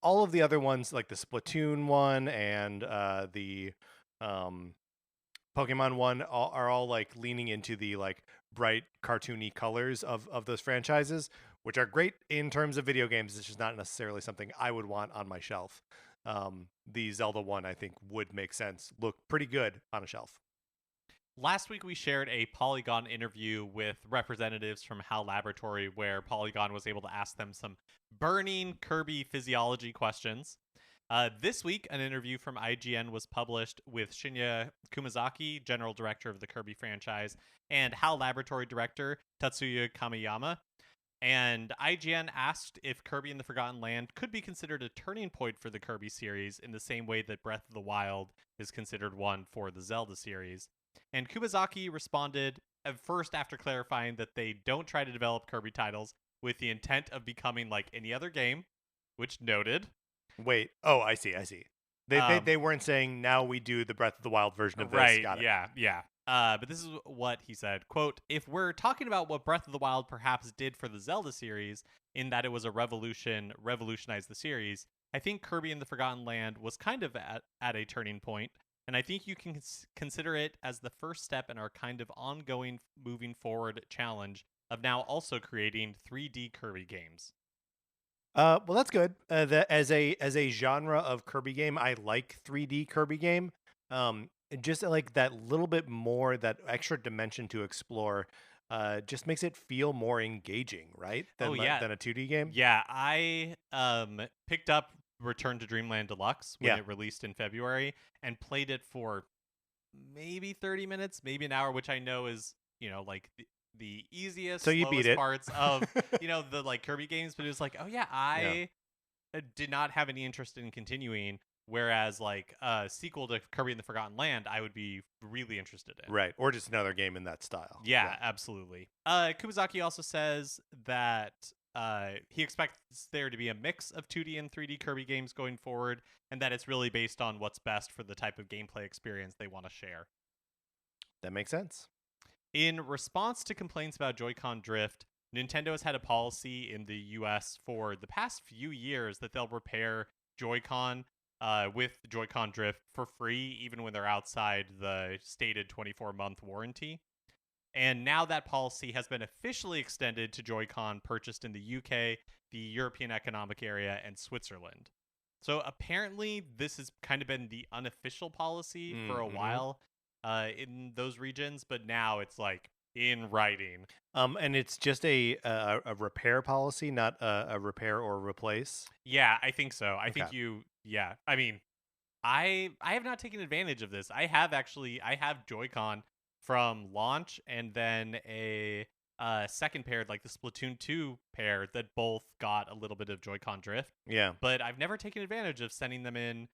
all of the other ones, like the Splatoon one and the um, Pokemon one, are all like leaning into the like bright cartoony colors of those franchises, which are great in terms of video games. It's just not necessarily something I would want on my shelf. The Zelda one, I think, would make sense. Look pretty good on a shelf. Last week, we shared a Polygon interview with representatives from HAL Laboratory where Polygon was able to ask them some burning Kirby physiology questions. This week, an interview from IGN was published with Shinya Kumazaki, general director of the Kirby franchise, and HAL Laboratory director Tatsuya Kamiyama. And IGN asked if Kirby and the Forgotten Land could be considered a turning point for the Kirby series in the same way that Breath of the Wild is considered one for the Zelda series. And Kumazaki responded at first after clarifying that they don't try to develop Kirby titles with the intent of becoming like any other game, which noted. Wait. Oh, I see. They weren't saying now we do the Breath of the Wild version of this. Right. Got it. Yeah. But this is what he said. Quote, if we're talking about what Breath of the Wild perhaps did for the Zelda series, in that it was a revolutionized the series, I think Kirby and the Forgotten Land was kind of at a turning point, and I think you can consider it as the first step in our kind of ongoing moving forward challenge of now also creating 3D Kirby games. Well, that's good. As a genre of Kirby game, I like 3D Kirby game. Just like that little bit more, that extra dimension to explore, just makes it feel more engaging, right? Than a 2D game. Yeah, I picked up Return to Dreamland Deluxe when it released in February and played it for maybe 30 minutes, maybe an hour, which I know is, like the easiest, so you beat it. Parts of, the like Kirby games, but it was like, oh yeah, I did not have any interest in continuing. Whereas like a sequel to Kirby and the Forgotten Land, I would be really interested in. Right, or just another game in that style. Yeah. Absolutely. Kumazaki also says that he expects there to be a mix of 2D and 3D Kirby games going forward, and that it's really based on what's best for the type of gameplay experience they want to share. That makes sense. In response to complaints about Joy-Con drift, Nintendo has had a policy in the US for the past few years that they'll repair Joy-Con with Joy-Con drift for free, even when they're outside the stated 24-month warranty. And now that policy has been officially extended to Joy-Con purchased in the UK, the European Economic Area, and Switzerland. So apparently this has kind of been the unofficial policy for a while in those regions, but now it's like in writing. And it's just a repair policy, not a repair or replace. Yeah, I think so. I think yeah. I mean, I have not taken advantage of this. I have Joy-Con from launch, and then a second pair, like the Splatoon 2 pair, that both got a little bit of Joy-Con drift. Yeah. But I've never taken advantage of sending them in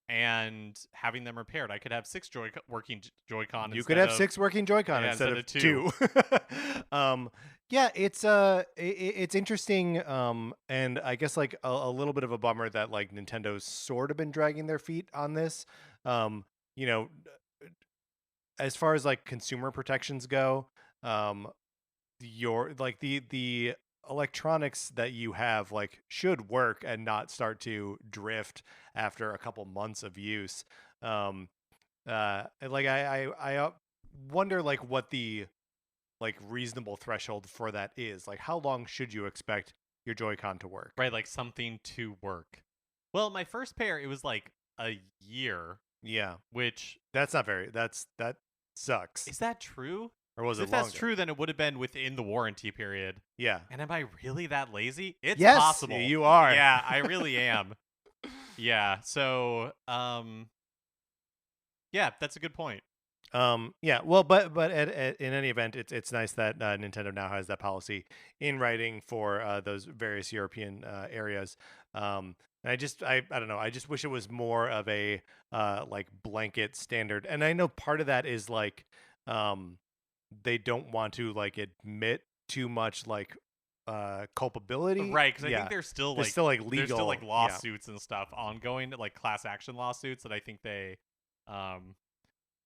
and having them repaired. I could have 6 working Joy-Con. You could have 6 working Joy-Con instead of 2. Yeah, it's interesting, and I guess like a little bit of a bummer that like Nintendo's sort of been dragging their feet on this. As far as like consumer protections go, your like the electronics that you have like should work and not start to drift after a couple months of use. Like I wonder like what the like reasonable threshold for that is. Like how long should you expect your Joy-Con to work? Right, like something to work. Well, my first pair, it was like a year. Yeah. Which that sucks. Is that true? Or was it longer? If that's true, then it would have been within the warranty period. Yeah. And am I really that lazy? It's yes, possible. You are. Yeah, I really am. Yeah. So, yeah, that's a good point. Yeah. Well, but in any event, it's nice that Nintendo now has that policy in writing for those various European areas. And I don't know. I just wish it was more of a like blanket standard. And I know part of that is like they don't want to like admit too much like culpability, right? Because I think there's still like legal, there's still like lawsuits and stuff ongoing, like class action lawsuits that I think they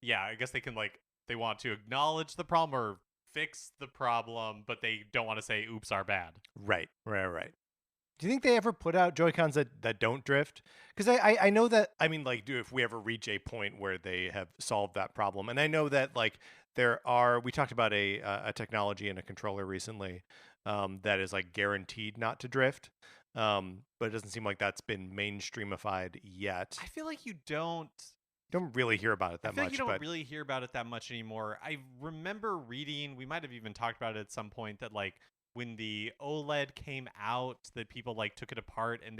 yeah, I guess they can like they want to acknowledge the problem or fix the problem, but they don't want to say oops, our bad. Right. Do you think they ever put out Joy-Cons that don't drift? Because I know that, I mean, like, if we ever reach a point where they have solved that problem, and I know that, like, we talked about a technology in a controller recently that is, like, guaranteed not to drift, but it doesn't seem like that's been mainstreamified yet. I feel like you don't Really hear about it that I feel much, like you don't but really hear about it that much anymore. I remember reading, we might have even talked about it at some point, that like when the OLED came out, that people like took it apart and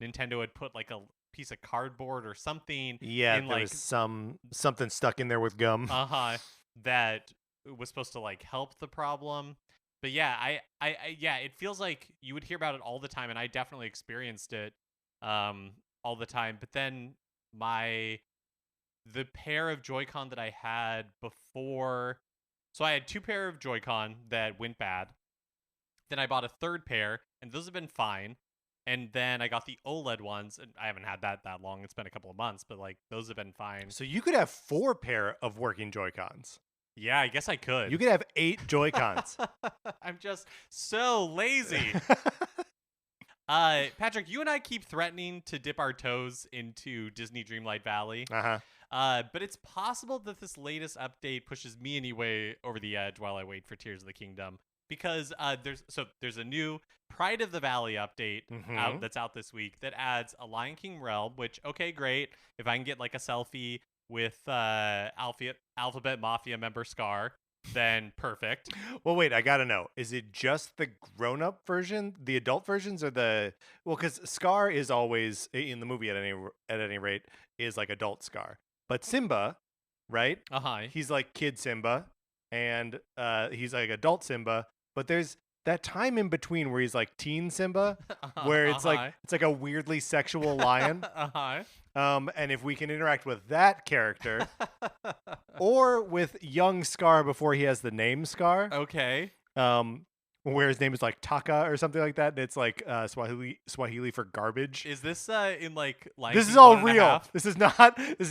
Nintendo had put like a piece of cardboard or something yeah, in there like was something stuck in there with gum. that was supposed to like help the problem. But yeah, yeah, it feels like you would hear about it all the time, and I definitely experienced it all the time. But then the pair of Joy-Con that I had before, so I had 2 pair of Joy-Con that went bad. Then I bought a third pair, and those have been fine. And then I got the OLED ones, and I haven't had that long. It's been a couple of months, but like those have been fine. So you could have 4 pair of working Joy-Cons. Yeah, I guess I could. You could have 8 Joy-Cons. I'm just so lazy. Patrick, you and I keep threatening to dip our toes into Disney Dreamlight Valley. But it's possible that this latest update pushes me anyway over the edge while I wait for Tears of the Kingdom. Because there's a new Pride of the Valley update that's out this week that adds a Lion King realm, which, okay, great. If I can get like a selfie with Alphabet Mafia member Scar, then perfect. Well, wait, I gotta know. Is it just the grown-up version, the adult versions, or because Scar is always in the movie at any rate is like adult Scar, but Simba, right? He's like kid Simba, and he's like adult Simba. But there's that time in between where he's like teen Simba, where it's like a weirdly sexual lion. And if we can interact with that character, or with young Scar before he has the name Scar, okay, where his name is like Taka or something like that, and it's like Swahili for garbage. Is this in like Lion this King is all 1.5? real. This is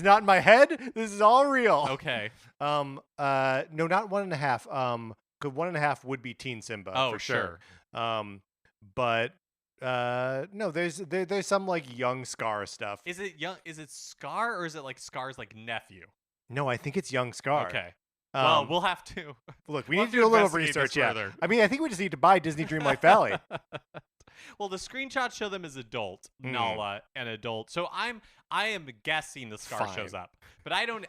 not in my head. This is all real. Okay. No, not 1.5. Because 1.5 would be teen Simba. Oh, for sure. But no, there's some like young Scar stuff. Is it Scar, or is it like Scar's like nephew? No, I think it's young Scar. Okay. Well, we'll have to look. We need to do a little research. Yeah. I mean, I think we just need to buy Disney Dreamlight Valley. Well, the screenshots show them as adult Nala and adult. So I am guessing the Scar shows up, but I don't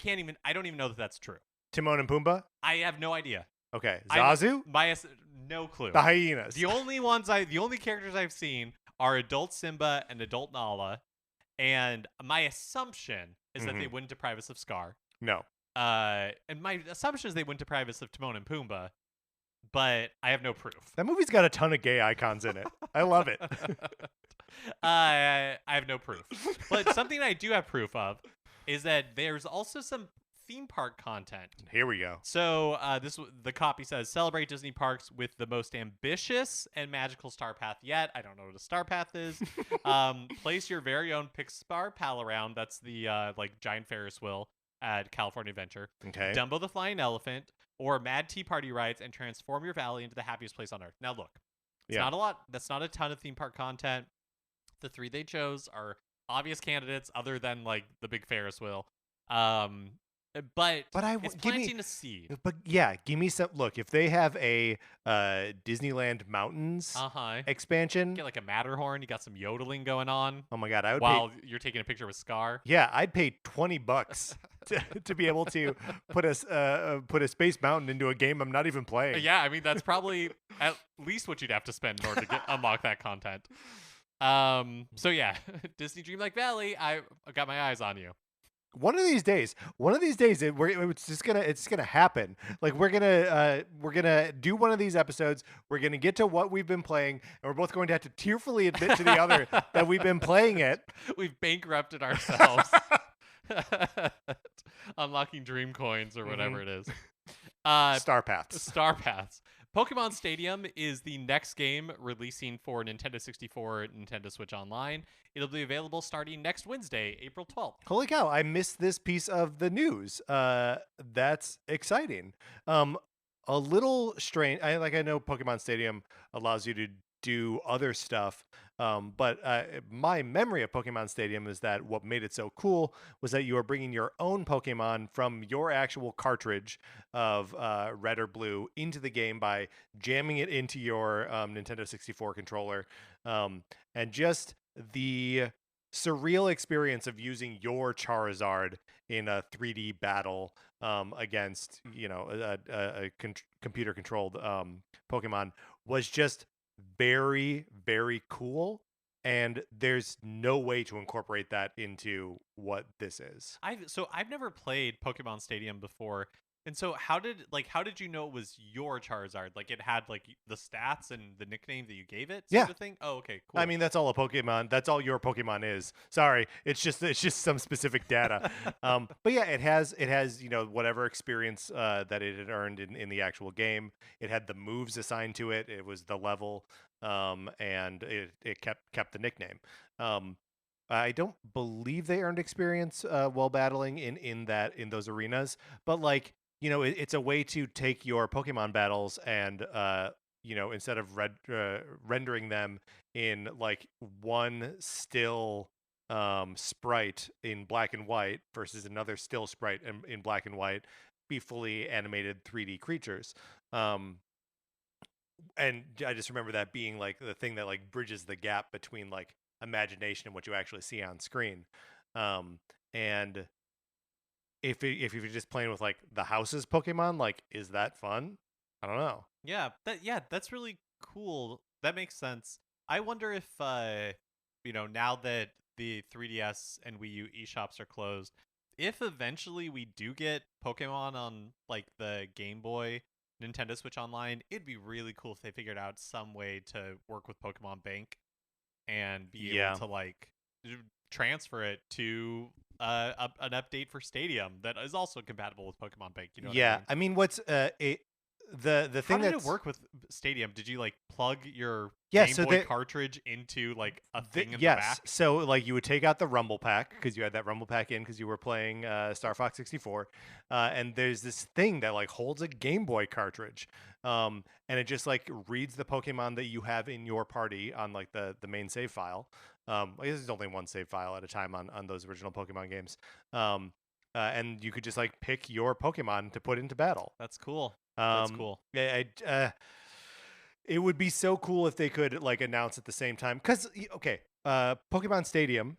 even know that that's true. Timon and Pumbaa? I have no idea. Okay. Zazu? No clue. The hyenas. The only characters I've seen are adult Simba and adult Nala, and my assumption is that they wouldn't deprive us of Scar. No. And my assumption is they wouldn't deprive us of Timon and Pumbaa, but I have no proof. That movie's got a ton of gay icons in it. I love it. I have no proof. But something I do have proof of is that there's also some theme park content. Here we go. So the copy says, celebrate Disney parks with the most ambitious and magical star path yet. I don't know what a star path is. Place your very own Pixar pal around. That's the like giant Ferris wheel at California Adventure. Okay. Dumbo the Flying Elephant, or Mad Tea Party rides, and transform your valley into the happiest place on earth. Now look, it's not a lot. That's not a ton of theme park content. The 3 they chose are obvious candidates, other than like the big Ferris wheel. But it's planting a seed. But yeah, give me some. Look, if they have a Disneyland Mountains expansion, get like a Matterhorn. You got some yodeling going on. Oh my god, I would. While you're taking a picture with Scar. Yeah, I'd pay $20 to be able to put a Space Mountain into a game I'm not even playing. Yeah, I mean that's probably at least what you'd have to spend in order to unlock that content. So yeah, Disney Dreamlight Valley. I got my eyes on you. One of these days, it's gonna happen. Like we're gonna do one of these episodes. We're gonna get to what we've been playing, and we're both going to have to tearfully admit to the other that we've been playing it. We've bankrupted ourselves, unlocking dream coins or whatever it is. Star Paths. Pokemon Stadium is the next game releasing for Nintendo 64, Nintendo Switch Online. It'll be available starting next Wednesday, April 12th. Holy cow, I missed this piece of the news. That's exciting. A little strange. I know Pokemon Stadium allows you to do other stuff. But my memory of Pokemon Stadium is that what made it so cool was that you were bringing your own Pokemon from your actual cartridge of red or blue into the game by jamming it into your Nintendo 64 controller. And just the surreal experience of using your Charizard in a 3D battle against, a computer controlled Pokemon was just very, very cool. And there's no way to incorporate that into what this is. I've never played Pokemon Stadium before. And so how did you know it was your Charizard? Like it had like the stats and the nickname that you gave it, sort of thing? Oh, okay, cool. I mean, that's all a Pokemon. That's all your Pokemon is. Sorry, it's just some specific data. But yeah, it has whatever experience that it had earned in the actual game. It had the moves assigned to it. It was the level, and it kept the nickname. I don't believe they earned experience while battling in those arenas, but like it's a way to take your Pokemon battles and instead of rendering them in like one still sprite in black and white versus another still sprite in black and white, be fully animated 3D creatures. And I just remember that being like the thing that like bridges the gap between like imagination and what you actually see on screen. And if you're just playing with like the house's Pokemon, like, is that fun? I don't know. Yeah, that's really cool. That makes sense. I wonder if now that the 3DS and Wii U eShops are closed, if eventually we do get Pokemon on like the Game Boy, Nintendo Switch Online, it'd be really cool if they figured out some way to work with Pokemon Bank and be able to like transfer it to an update for Stadium that is also compatible with Pokemon Bank. You know what I mean? What's the thing how did it work with Stadium? Did you like plug your Yeah, Game so Boy they- cartridge into like a thing in the yes. back? So like you would take out the Rumble Pack because you had that Rumble Pack in because you were playing Star Fox 64, and there's this thing that like holds a Game Boy cartridge, and it just like reads the Pokemon that you have in your party on like the main save file. I guess there's only one save file at a time on those original Pokemon games. And you could just like pick your Pokemon to put into battle. That's cool. That's cool. It would be so cool if they could like announce at the same time. Because Pokemon Stadium,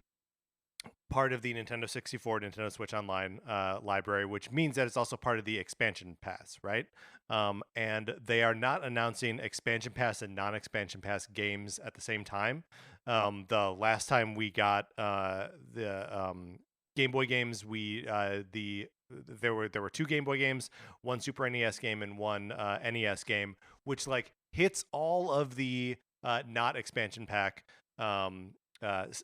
part of the Nintendo 64, Nintendo Switch Online library, which means that it's also part of the expansion pass, right? And they are not announcing expansion pass and non-expansion pass games at the same time. The last time we got the Game Boy games, there were two Game Boy games, one Super NES game and one NES game, which like hits all of the not expansion pack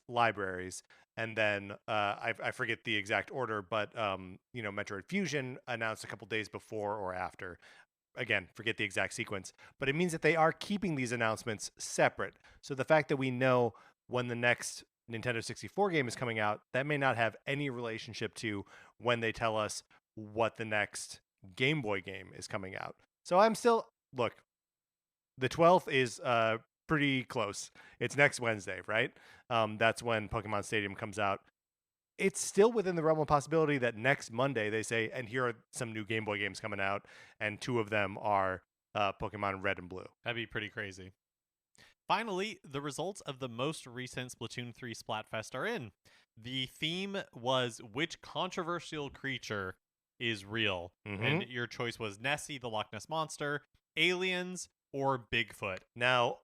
libraries. And then I forget the exact order, but Metroid Fusion announced a couple days before or after. Again, forget the exact sequence, but it means that they are keeping these announcements separate. So the fact that we know when the next Nintendo 64 game is coming out, that may not have any relationship to when they tell us what the next Game Boy game is coming out. So I'm still, look, the 12th is pretty close. It's next Wednesday, right? That's when Pokemon Stadium comes out. It's still within the realm of possibility that next Monday they say, and here are some new Game Boy games coming out, and two of them are Pokemon Red and Blue. That'd be pretty crazy. Finally, the results of the most recent Splatoon 3 Splatfest are in. The theme was which controversial creature is real? Mhm. And your choice was Nessie, the Loch Ness Monster, aliens, or Bigfoot. Now,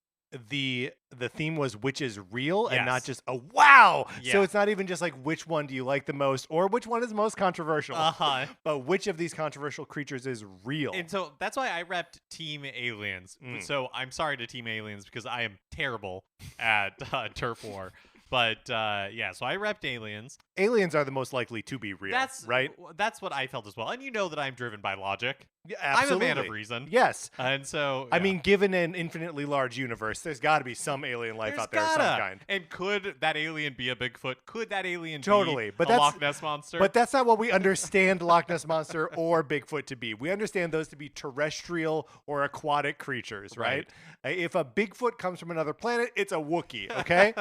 the theme was which is real and not Yes. just a wow. Yeah. So it's not even just like which one do you like the most or which one is most controversial. Uh-huh. But which of these controversial creatures is real? And so that's why I repped Team Aliens. So I'm sorry to Team Aliens because I am terrible at Turf War. But so I repped Aliens. Aliens are the most likely to be real, right? That's what I felt as well. And you know that I'm driven by logic. Yeah, I'm a absolutely. man of reason. Yes. And so, I mean, given an infinitely large universe, there's got to be some alien life out there of some kind. And could that alien be a Bigfoot? Could that alien Totally, be but a that's Loch Ness monster? But that's not what we understand Loch Ness monster or Bigfoot to be. We understand those to be terrestrial or aquatic creatures, right? If a Bigfoot comes from another planet, it's a Wookiee. Okay.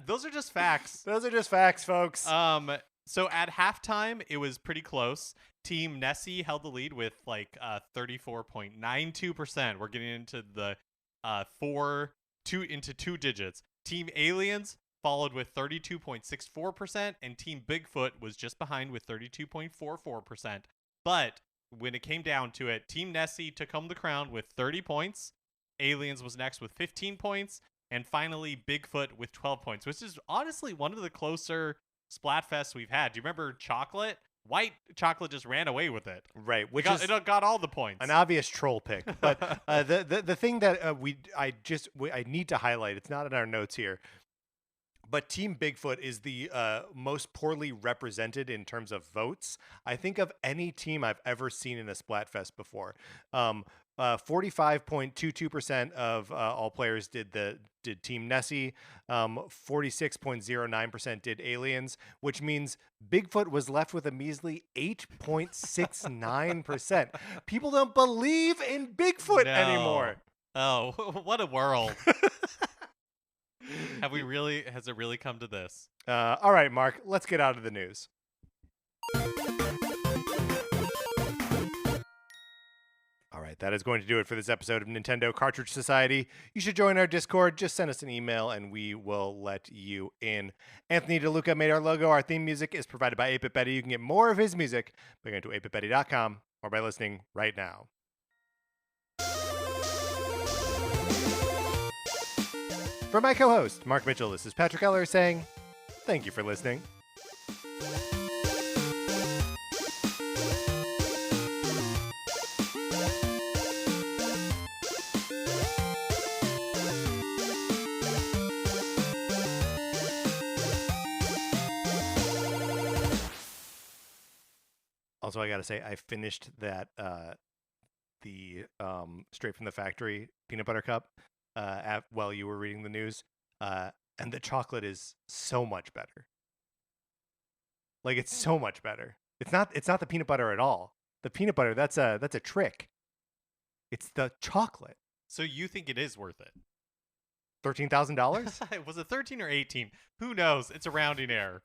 Those are just facts. Those are just facts, folks. So at halftime, it was pretty close. Team Nessie held the lead with like 34.92%. We're getting into the two digits. Team Aliens followed with 32.64%, and Team Bigfoot was just behind with 32.44%. But when it came down to it, Team Nessie took home the crown with 30 points. Aliens was next with 15 points. And finally, Bigfoot with 12 points, which is honestly one of the closer Splatfests we've had. Do you remember Chocolate? White Chocolate just ran away with it. Right, It got all the points. An obvious troll pick. But the thing that I need to highlight, it's not in our notes here, but Team Bigfoot is the most poorly represented in terms of votes, I think, of any team I've ever seen in a Splatfest before. 45.22% of all players did Team Nessie. 46.09% did Aliens, which means Bigfoot was left with a measly 8.69%. People don't believe in Bigfoot anymore. Oh, what a world. Has it really come to this? All right, Mark, let's get out of the news. All right, that is going to do it for this episode of Nintendo Cartridge Society. You should join our Discord. Just send us an email and we will let you in. Anthony DeLuca made our logo. Our theme music is provided by 8-Bit Betty. You can get more of his music by going to 8bitbetty.com or by listening right now. For my co-host, Mark Mitchell, this is Patrick Eller saying thank you for listening. Also, I gotta say, I finished that the straight from the factory peanut butter cup while you were reading the news, and the chocolate is so much better. Like, it's so much better. It's not the peanut butter at all. The peanut butter, that's a trick. It's the chocolate. So you think it is worth it? $13,000? Was it 13 or 18? Who knows? It's a rounding error.